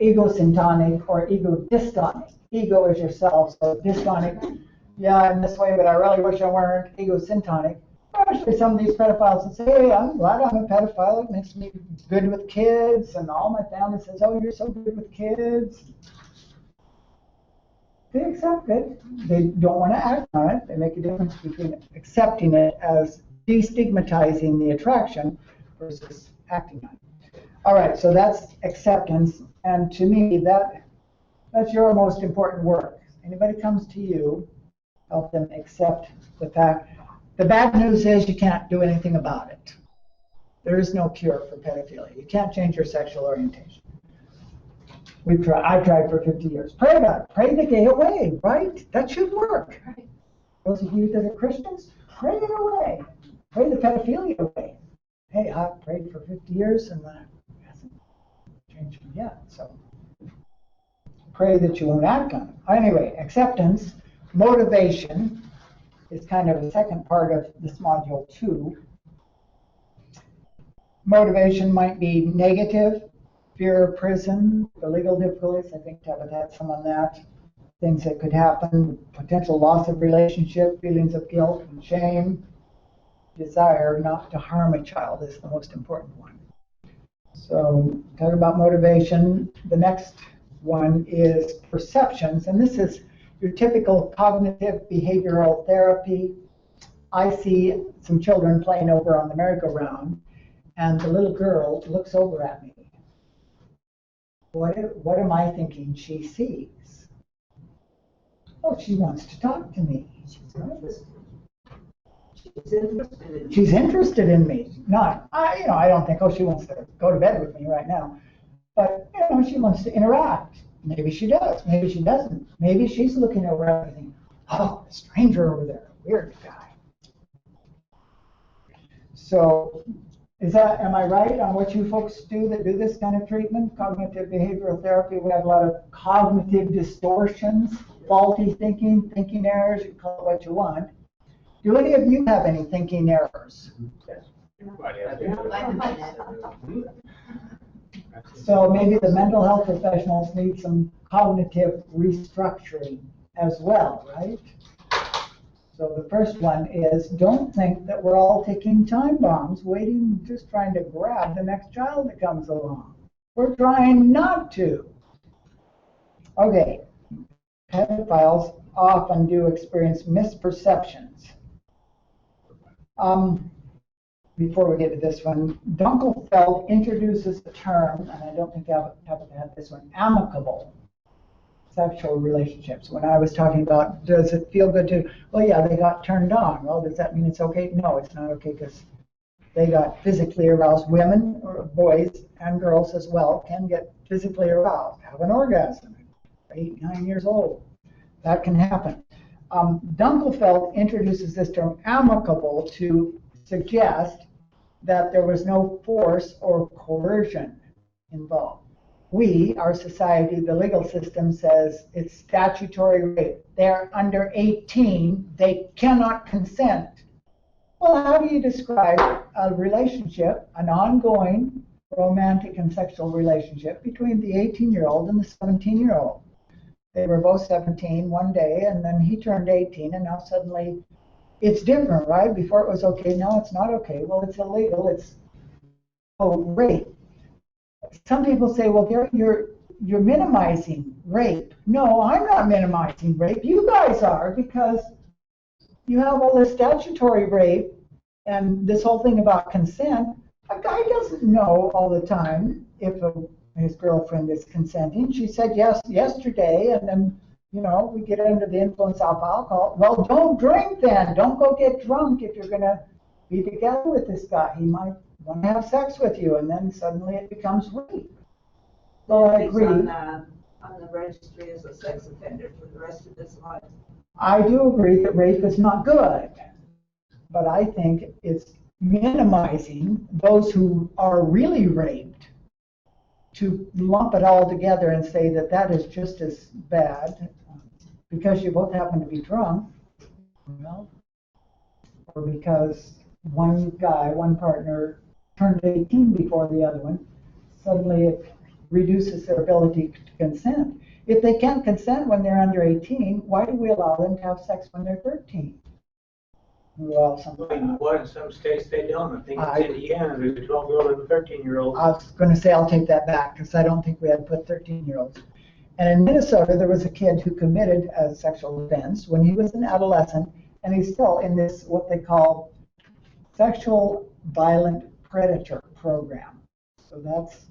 Speaker 1: Egosyntonic or ego-dystonic. Ego is yourself, so dystonic. Yeah, I'm this way, but I really wish I weren't. Egosyntonic. Actually, some of these pedophiles will say, hey, I'm glad I'm a pedophile. It makes me good with kids, and all my family says, oh, you're so good with kids. They accept it. They don't want to act on it. They make a difference between accepting it as destigmatizing the attraction versus acting on it. All right, so that's acceptance, and to me, that's your most important work. Anybody comes to you, help them accept the fact. The bad news is you can't do anything about it. There is no cure for pedophilia. You can't change your sexual orientation. I've tried for 50 years. Pray about it. Pray the gay away, right? That should work. Those of you that are Christians, pray it away. Pray the pedophilia away. Hey, I've prayed for 50 years and that hasn't changed me yet. So pray that you won't act on it. Anyway, acceptance, motivation is kind of the second part of this module 2. Motivation might be negative, fear of prison, the legal difficulties. I think Tabitha had some on that. Things that could happen, potential loss of relationship, feelings of guilt and shame, desire not to harm a child is the most important one. So talk about motivation. The next one is perceptions, and this is your typical cognitive behavioral therapy. I see some children playing over on the merry-go-round, and the little girl looks over at me. What am I thinking she sees? Oh, she wants to talk to me. She's interested in me. Not, I don't think, oh, she wants to go to bed with me right now. But, she wants to interact. Maybe she does. Maybe she doesn't. Maybe she's looking over at me thinking, oh, a stranger over there, weird guy. So, am I right on what you folks do that do this kind of treatment? Cognitive behavioral therapy, we have a lot of cognitive distortions, faulty thinking, thinking errors, you can call it what you want. Do any of you have any thinking errors?
Speaker 2: Everybody has
Speaker 1: So maybe the mental health professionals need some cognitive restructuring as well, right? So the first one is, don't think that we're all ticking time bombs, waiting, just trying to grab the next child that comes along. We're trying not to. Okay, pedophiles often do experience misperceptions. Before we get to this one, Dunkelfeld introduces the term, and I don't think I haven't had this one, amicable sexual relationships. When I was talking about, does it feel good to, well, yeah, they got turned on. Well, does that mean it's okay? No, it's not okay, because they got physically aroused. Women, or boys and girls as well, can get physically aroused, have an orgasm, 8, 9 years old. That can happen. Dunkelfeld introduces this term amicable to suggest that there was no force or coercion involved. We, our society, the legal system says it's statutory rape. They're under 18, they cannot consent. Well, how do you describe a relationship, an ongoing romantic and sexual relationship between the 18-year-old and the 17-year-old? They were both 17 one day, and then he turned 18, and now suddenly it's different, right? Before it was okay, now it's not okay. Well, it's illegal, it's rape. Some people say, well, you're minimizing rape. No, I'm not minimizing rape. You guys are, because you have all this statutory rape and this whole thing about consent. A guy doesn't know all the time if his girlfriend is consenting. She said yes yesterday, and then, we get under the influence of alcohol. Well, don't drink then. Don't go get drunk if you're going to be together with this guy. He might want to have sex with you, and then suddenly it becomes rape. So I agree.
Speaker 4: On the registry as a sex offender for the rest of his life.
Speaker 1: I do agree that rape is not good, but I think it's minimizing those who are really raped to lump it all together and say that that is just as bad because you both happen to be drunk, or because one partner turned 18 before the other one, suddenly it reduces their ability to consent. If they can't consent when they're under 18, why do we allow them to have sex when they're 13? Well,
Speaker 2: in some states they don't. I think it's Indiana, there's a 12-year-old and a 13-year-old.
Speaker 1: I was going to say I'll take that back, because I don't think we had put 13-year-olds. And in Minnesota, there was a kid who committed a sexual offense when he was an adolescent, and he's still in this, what they call, sexual violent predator program. So that's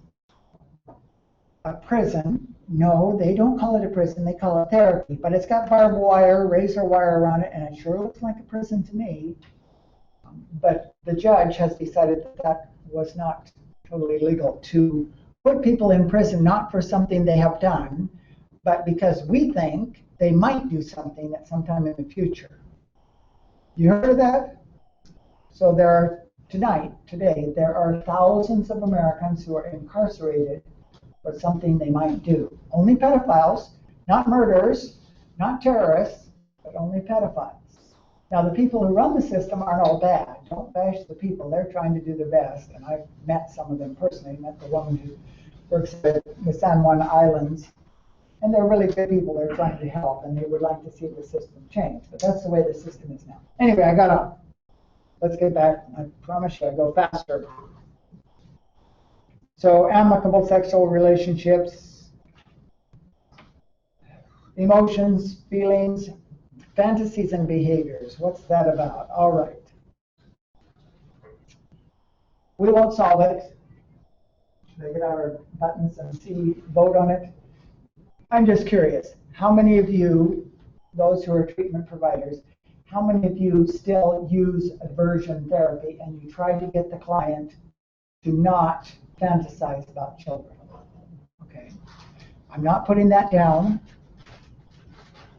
Speaker 1: a prison. No, they don't call it a prison, they call it therapy, but it's got barbed wire, razor wire around it, and it sure looks like a prison to me. But the judge has decided that that was not totally legal, to put people in prison not for something they have done, but because we think they might do something at some time in the future. You heard of that? So today, there are thousands of Americans who are incarcerated for something they might do. Only pedophiles, not murderers, not terrorists, but only pedophiles. Now, the people who run the system aren't all bad. Don't bash the people. They're trying to do their best, and I've met some of them personally. I met the woman who works with the San Juan Islands. And they're really good people. They're trying to help, and they would like to see the system change. But that's the way the system is now. Anyway, I got off. Let's get back. I promise you I go faster. So amicable sexual relationships, emotions, feelings, fantasies, and behaviors. What's that about? All right. We won't solve it. Should I get out our buttons and vote on it? I'm just curious, how many of you, those who are treatment providers, how many of you still use aversion therapy and you try to get the client to not fantasize about children? Okay. I'm not putting that down,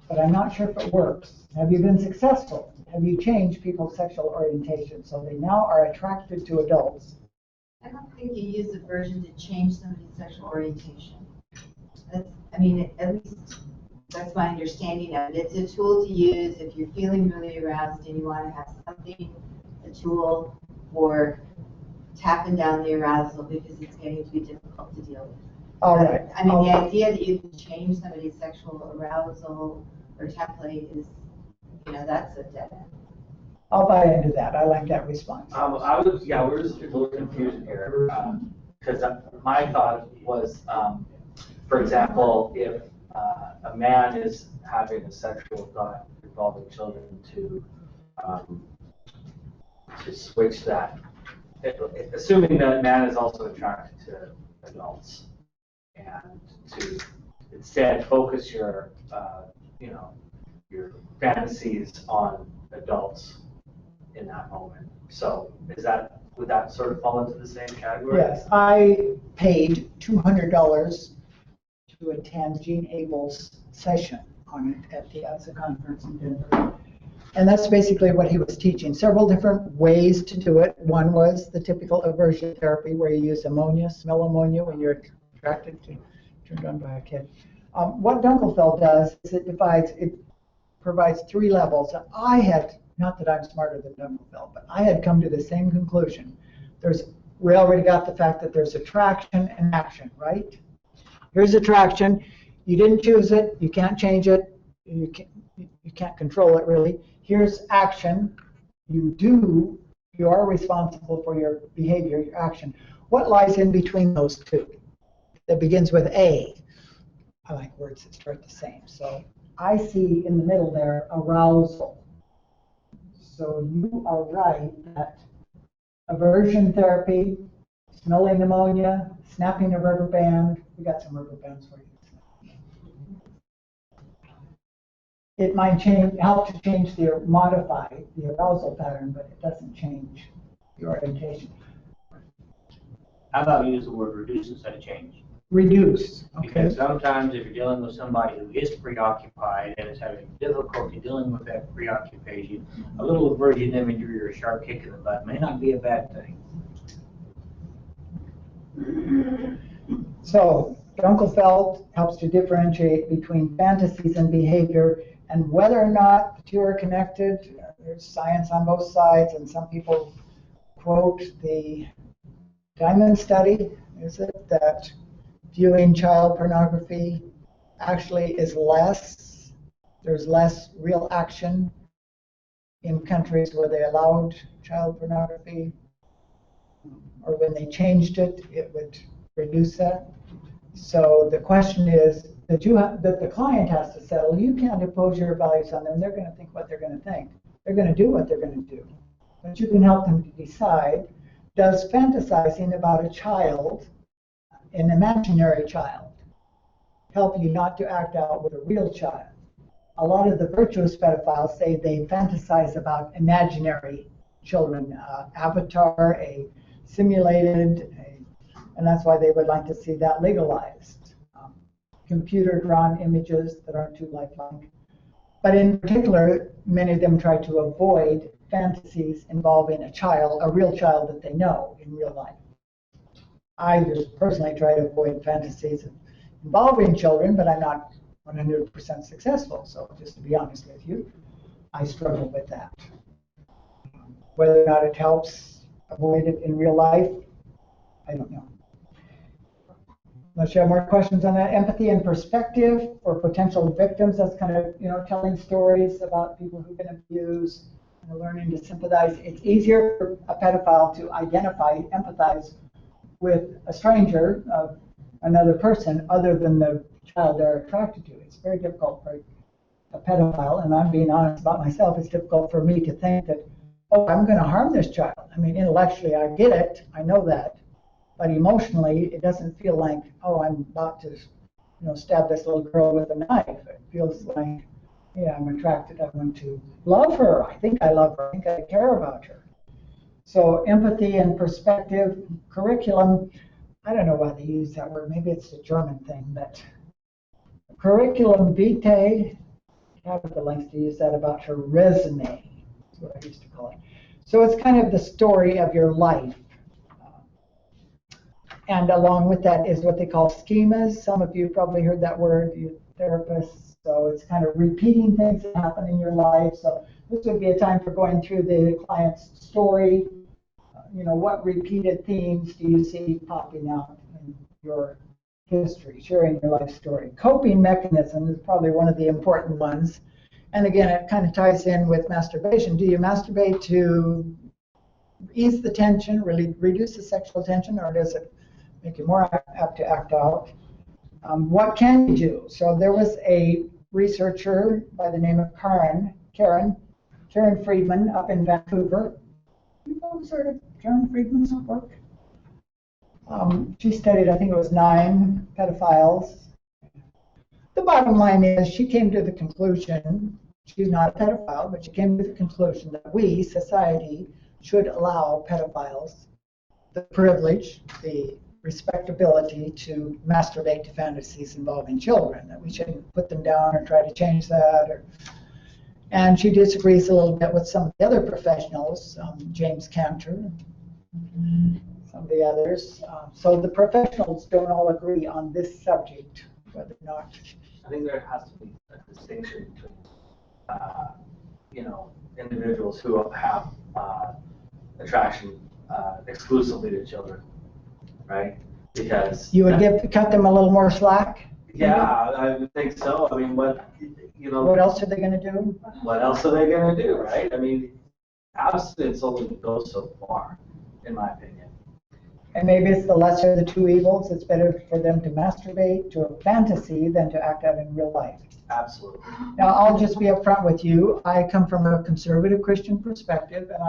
Speaker 1: but I'm not sure if it works. Have you been successful? Have you changed people's sexual orientation so they now are attracted to adults?
Speaker 9: I don't think you use aversion to change somebody's sexual orientation. I mean, at least that's my understanding of it. It's a tool to use if you're feeling really aroused and you want to have something, a tool for tapping down the arousal because it's getting to be difficult to deal with.
Speaker 1: All right.
Speaker 9: I mean, the idea that you can change somebody's sexual arousal or template is, that's a dead end.
Speaker 1: I'll buy into that. I like that response.
Speaker 7: We're just a little confusion here. Because my thought was, for example, if a man is having a sexual thought involving children to switch that, assuming that man is also attracted to adults, and to instead focus your fantasies on adults in that moment. So would that sort of fall into the same category?
Speaker 1: Yes, I paid $200 to attend Gene Abel's session on it at the ASA conference in Denver. And that's basically what he was teaching. Several different ways to do it. One was the typical aversion therapy where you use ammonia, smell ammonia when you're attracted to, turned on by a kid. What Dunkelfeld does is it provides 3 levels. Not that I'm smarter than Dunkelfeld, but I had come to the same conclusion. We already got the fact that there's attraction and action, right? Here's attraction. You didn't choose it. You can't change it. You can't control it, really. Here's action. You are responsible for your behavior, your action. What lies in between those two? That begins with A. I like words that start the same. So I see in the middle there arousal. So you are right that aversion therapy, smelling ammonia, snapping a rubber band. We got some rubber bands for you. It might help to modify the arousal pattern, but it doesn't change the orientation.
Speaker 2: How about use the word reduce instead of change?
Speaker 1: Reduce, okay.
Speaker 2: Because sometimes if you're dealing with somebody who is preoccupied and is having difficulty dealing with that preoccupation, a little aversion imagery or a sharp kick in the butt may not be a bad thing.
Speaker 1: So Dunkelfeld helps to differentiate between fantasies and behavior and whether or not the two are connected. There's science on both sides, and some people quote the Diamond study, is it, that viewing child pornography actually is there's less real action in countries where they allowed child pornography, or when they changed it, it would reduce that. So the question is that the client has to settle. You can't impose your values on them. They're going to think what they're going to think. They're going to do what they're going to do. But you can help them to decide, does fantasizing about a child, an imaginary child, help you not to act out with a real child? A lot of the virtuous pedophiles say they fantasize about imaginary children, avatar, a simulated, and that's why they would like to see that legalized. Computer-drawn images that aren't too lifelike. But in particular, many of them try to avoid fantasies involving a real child that they know in real life. I just personally try to avoid fantasies involving children, but I'm not 100% successful. So just to be honest with you, I struggle with that. Whether or not it helps avoid it in real life, I don't know. Unless you have more questions on that. Empathy and perspective for potential victims. That's kind of, telling stories about people who've been abused and learning to sympathize. It's easier for a pedophile to identify, empathize with a stranger, another person, other than the child they're attracted to. It's very difficult for a pedophile, and I'm being honest about myself, it's difficult for me to think that, oh, I'm going to harm this child. I mean, intellectually, I get it, I know that, but emotionally, it doesn't feel like, oh, I'm about to, stab this little girl with a knife. It feels like, yeah, I'm attracted, I want to love her. I think I love her, I think I care about her. So empathy and perspective, curriculum, I don't know why they use that word, maybe it's a German thing, but curriculum vitae, Tabitha likes to use that about her resume, that's what I used to call it. So it's kind of the story of your life. And along with that is what they call schemas. Some of you probably heard that word, you therapists. So it's kind of repeating things that happen in your life. So this would be a time for going through the client's story. What repeated themes do you see popping out in your history, sharing your life story? Coping mechanism is probably one of the important ones. And again, it kind of ties in with masturbation. Do you masturbate to ease the tension, really reduce the sexual tension, or does it make you more apt to act out? What can you do? So there was a researcher by the name of Karen Friedman up in Vancouver. You folks heard of Karen Friedman's work? She studied, I think it was 9 pedophiles. The bottom line is she came to the conclusion, she's not a pedophile, but she came to the conclusion that we, society, should allow pedophiles the privilege, the respectability to masturbate to fantasies involving children, that we shouldn't put them down or try to change that. And she disagrees a little bit with some of the other professionals, James Cantor, some of the others. So the professionals don't all agree on this subject, whether or not.
Speaker 7: I think there has to be a distinction between, individuals who have attraction exclusively to children, right? Because
Speaker 1: you would cut them a little more slack.
Speaker 7: Yeah, I would think so. I mean, what
Speaker 1: else are they going to do?
Speaker 7: What else are they going to do, right? I mean, abstinence only goes so far, in my opinion.
Speaker 1: And maybe it's the lesser of the two evils. It's better for them to masturbate to a fantasy than to act out in real life.
Speaker 7: Absolutely.
Speaker 1: Now, I'll just be upfront with you. I come from a conservative Christian perspective, and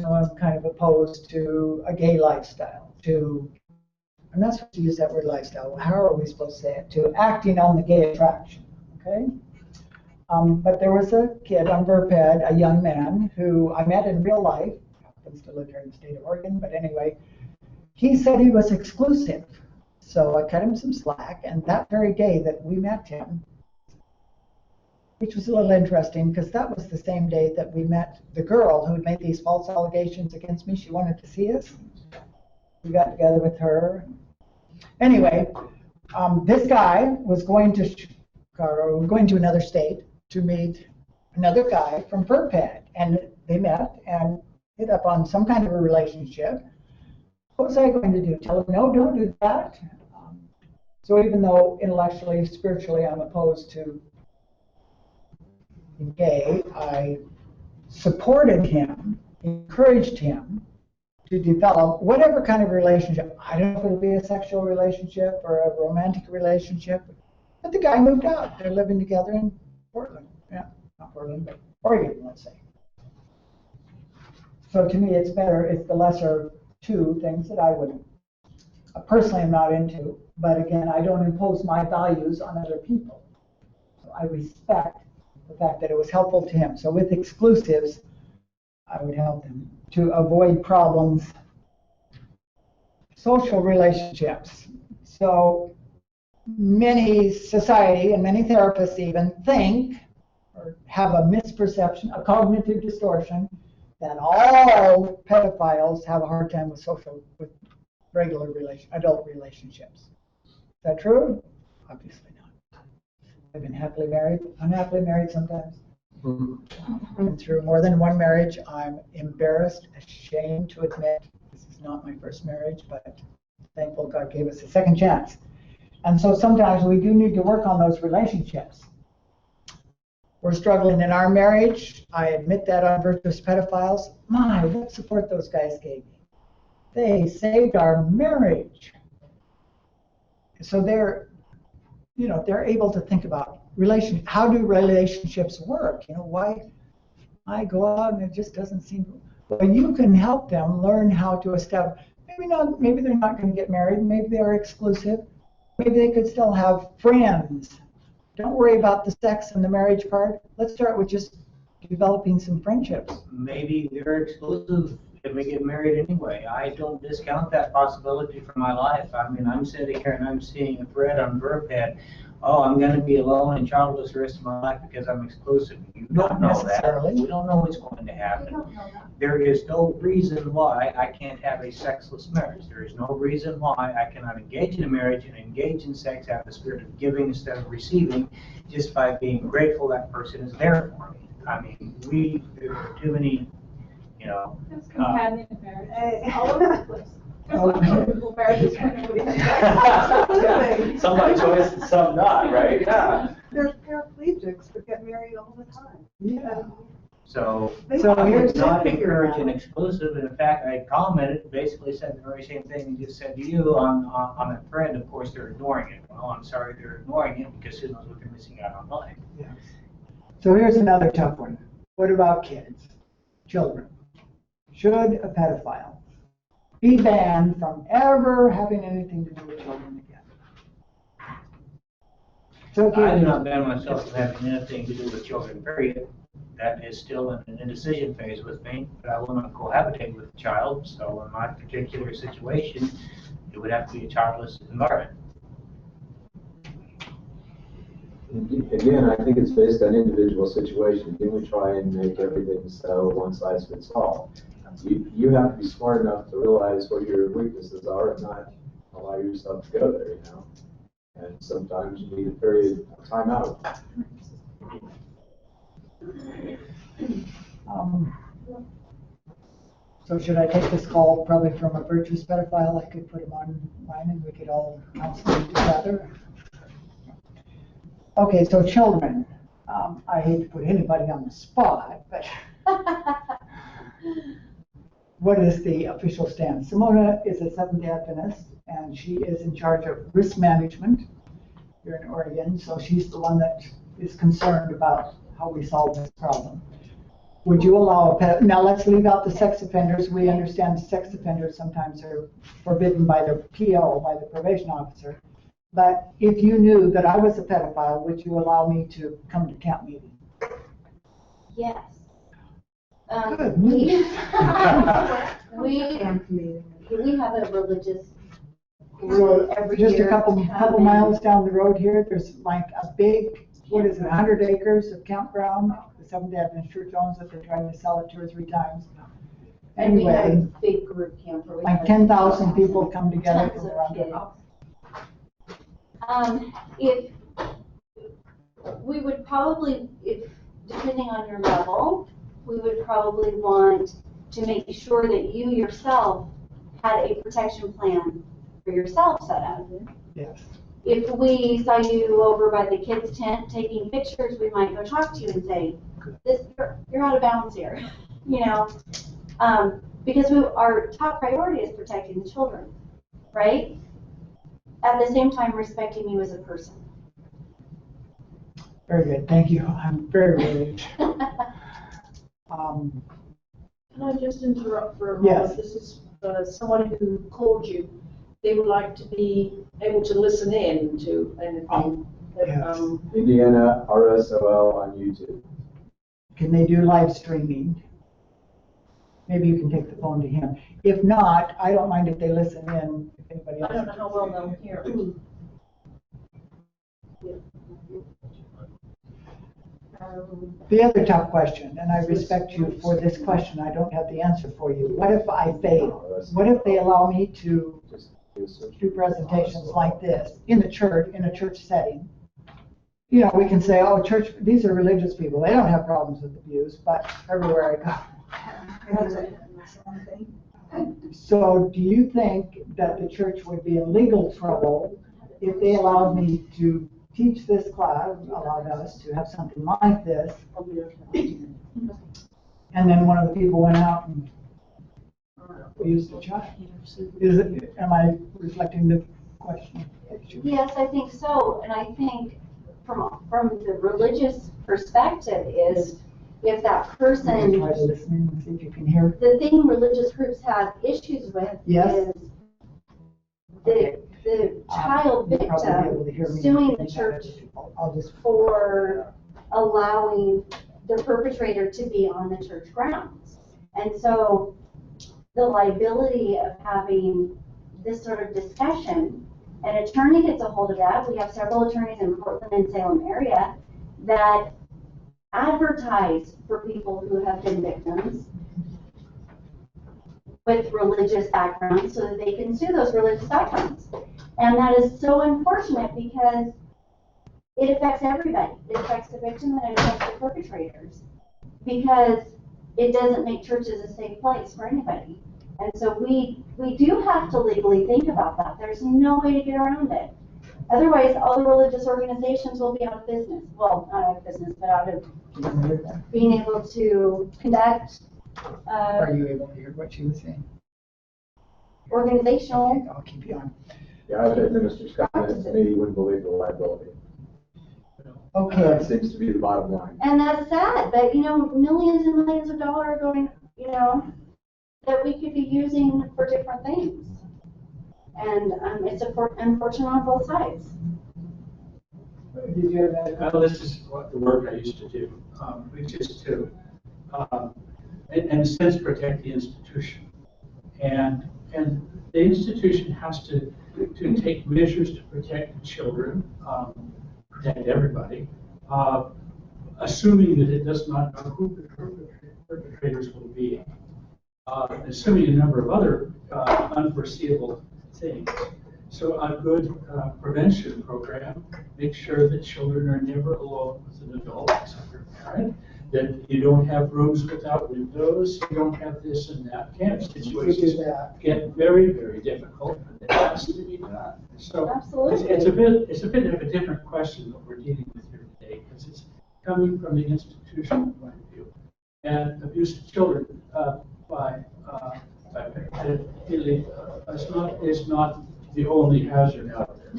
Speaker 1: I'm kind of opposed to a gay lifestyle. I'm not supposed to use that word lifestyle. How are we supposed to say it? To acting on the gay attraction. Okay. But there was a kid on Verped, a young man who I met in real life. Happens to live here in the state of Oregon, but anyway, he said he was exclusive. So I cut him some slack, and that very day that we met him, which was a little interesting because that was the same day that we met the girl who had made these false allegations against me. She wanted to see us. We got together with her. Anyway, this guy was going to Chicago, going to another state to meet another guy from Verped, and they met and hit up on some kind of a relationship. What was I going to do? Tell him, no, don't do that? So even though intellectually, spiritually, I'm opposed to being gay, I supported him, encouraged him to develop whatever kind of relationship. I don't know if it'll be a sexual relationship or a romantic relationship, but the guy moved out. They're living together in Portland. Yeah, not Portland, but Oregon, let's say. So to me, it's better, it's the lesser two things that I would personally am not into, but again, I don't impose my values on other people. So I respect the fact that it was helpful to him. So with exclusives, I would help them to avoid problems. Social relationships. So many society and many therapists even think or have a misperception, a cognitive distortion, that all pedophiles have a hard time with regular adult relationships. Is that true? Obviously not. I've been happily married, unhappily married sometimes. Been through more than one marriage. I'm embarrassed, ashamed to admit this is not my first marriage, but thankful God gave us a second chance. And so sometimes we do need to work on those relationships. We're struggling in our marriage. I admit that on Virtuous Pedophiles. My, what support those guys gave me. They saved our marriage. So they're able to think about how do relationships work? Why I go out and it just doesn't seem. Well, you can help them learn how to establish. Maybe they're not going to get married. Maybe they are exclusive. Maybe they could still have friends. Don't worry about the sex and the marriage part. Let's start with just developing some friendships.
Speaker 2: Maybe they're exclusive if we get married anyway. I don't discount that possibility for my life. I mean, I'm sitting here and I'm seeing a thread on Verped. Oh, I'm going to be alone and childless the rest of my life because I'm exclusive. You don't know that. We don't know what's going to happen. There is no reason why I can't have a sexless marriage. There is no reason why I cannot engage in a marriage and engage in sex, have the spirit of giving instead of receiving, just by being grateful that person is there for me. I mean, there are too many,
Speaker 3: There's companion marriages all over the place. There's multiple marriages for
Speaker 7: Some by choice and some not, right? Yeah.
Speaker 10: There's paraplegics that get married all the time.
Speaker 1: Yeah.
Speaker 2: So
Speaker 1: So
Speaker 2: I
Speaker 1: here's
Speaker 2: would not encourage an exclusive, and in fact, I commented, basically said the very same thing you just said to you on that thread. Of course, they're ignoring it. Well, I'm sorry they're ignoring it because who knows what they're missing out on life.
Speaker 1: Yes. So here's another tough one. What about kids, children? Should a pedophile be banned from ever having anything to do with children again? So
Speaker 2: I do not ban myself from having anything to do with children, period. That is still in an indecision phase with me, but I will not cohabitate with a child. So in my particular situation, it would have to be a childless environment.
Speaker 6: Again, I think it's based on individual situation. Can we try and make everything so one size fits all? You have to be smart enough to realize what your weaknesses are and not allow yourself to go there, And sometimes you need a period of time out.
Speaker 1: So should I take this call probably from a Virtuous Pedophile? I could put him online and we could all counsel together. Okay, so children. I hate to put anybody on the spot, but what is the official stance? Simona is a Seventh-day Adventist, and she is in charge of risk management here in Oregon, so she's the one that is concerned about how we solve this problem. Would you allow now let's leave out the sex offenders. We understand sex offenders sometimes are forbidden by the PO, by the probation officer. But if you knew that I was a pedophile, would you allow me to come to camp meeting?
Speaker 11: Yes.
Speaker 1: Good.
Speaker 11: We
Speaker 10: Camp meeting.
Speaker 11: have a religious
Speaker 1: So
Speaker 11: every
Speaker 1: just
Speaker 11: year
Speaker 1: a couple
Speaker 11: having-
Speaker 1: miles down the road here, there's like a big, 100 acres of campground. The Seventh-day Adventist Church owns it. They're trying to sell it 2 or 3 times.
Speaker 11: And we have a
Speaker 1: Anyway,
Speaker 11: big group camper. We
Speaker 1: like
Speaker 11: have
Speaker 1: 10,000 people come together.
Speaker 11: tons
Speaker 1: and
Speaker 11: of
Speaker 1: they're
Speaker 11: kids.
Speaker 1: on
Speaker 11: If we would probably, depending on your level, we would probably want to make sure that you yourself had a protection plan for yourself set up.
Speaker 1: Yes.
Speaker 11: If we saw you over by the kids' tent taking pictures, we might go talk to you and say, you're out of bounds here, because our top priority is protecting the children, right? At the same time, respecting you as a person.
Speaker 1: Very good. Thank you. I'm very relieved.
Speaker 8: Can I just interrupt for a
Speaker 1: Yes.
Speaker 8: moment? This is someone who called you. They would like to be able to listen in to anything.
Speaker 1: Yes.
Speaker 6: Indiana RSOL on YouTube.
Speaker 1: Can they do live streaming? Maybe you can take the phone to him. If not, I don't mind if they listen in. If anybody else.
Speaker 8: I don't know how well they'll hear.
Speaker 1: The other tough question, and I respect you for this question, I don't have the answer for you. What if I fail? What if they allow me to do presentations like this in a church setting? We can say, oh, church, these are religious people. They don't have problems with abuse, but everywhere I go. So do you think that the church would be in legal trouble if they allowed me to teach this class, allowed us to have something like this? And then one of the people went out and used the child. Am I reflecting the question?
Speaker 11: Yes, I think so, and I think from the religious perspective is if that person,
Speaker 1: Try to listen and see if you can hear.
Speaker 11: the thing religious groups have issues with
Speaker 1: Yes.
Speaker 11: is the child
Speaker 1: You'll probably be able to hear
Speaker 11: victim
Speaker 1: me.
Speaker 11: suing the church
Speaker 1: I'll just.
Speaker 11: for allowing the perpetrator to be on the church grounds. And so the liability of having this sort of discussion, an attorney gets a hold of that. We have several attorneys in Portland and Salem area that advertise for people who have been victims with religious backgrounds so that they can sue those religious backgrounds. And that is so unfortunate because it affects everybody. It affects the victim and it affects the perpetrators because it doesn't make churches a safe place for anybody. And so we do have to legally think about that. There's no way to get around it. Otherwise, all the religious organizations will be out of business. Well, not out of business, but out of being able to conduct
Speaker 1: Are you able to hear what she was saying?
Speaker 11: organizational.
Speaker 1: Okay, I'll keep you on.
Speaker 6: Yeah, I think Minister Scott, to me, you wouldn't believe the liability.
Speaker 1: Okay.
Speaker 6: That seems to be the bottom line.
Speaker 11: And that's sad, but millions and millions of dollars are going, that we could be using for different things. And it's unfortunate on both sides.
Speaker 1: Did you have that?
Speaker 12: Well, this is what the work I used to do, which is to, in a sense, protect the institution. And the institution has to take measures to protect the children, protect everybody, assuming that it does not know who the perpetrators will be, assuming a number of other unforeseeable things. So a good prevention program makes sure that children are never alone with an adult except their parent, that you don't have rooms without windows, you don't have this and that. Camp situations get very, very difficult, and it has to be done. So
Speaker 11: Absolutely.
Speaker 12: it's a bit of a different question that we're dealing with here today, because it's coming from the institutional point of view. And abuse of children by pedophilia is not the only hazard out there.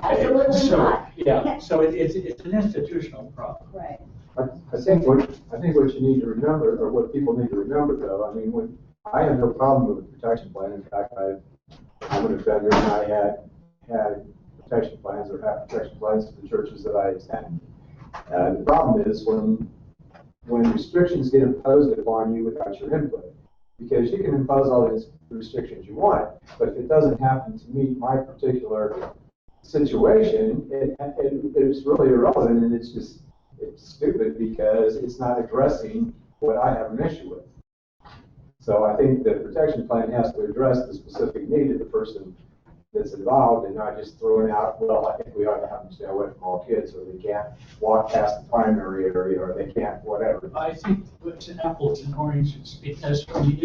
Speaker 11: Absolutely
Speaker 12: So,
Speaker 11: not.
Speaker 12: yeah, so it's an institutional problem.
Speaker 11: Right.
Speaker 6: I think what you need to remember, or what people need to remember, though, I mean, I have no problem with the protection plan. In fact, I'm an offender, and I had protection plans or have protection plans for the churches that I attend. The problem is when restrictions get imposed upon you without your input, because you can impose all these restrictions you want, but if it doesn't happen to meet my particular situation, it is really irrelevant, and it's stupid because it's not addressing what I have an issue with. So I think the protection plan has to address the specific need of the person that's involved and not just throwing out, well, I think we ought to have them stay away from all kids, or they can't walk past the primary area, or they can't whatever.
Speaker 12: I think it's apples and oranges, because from the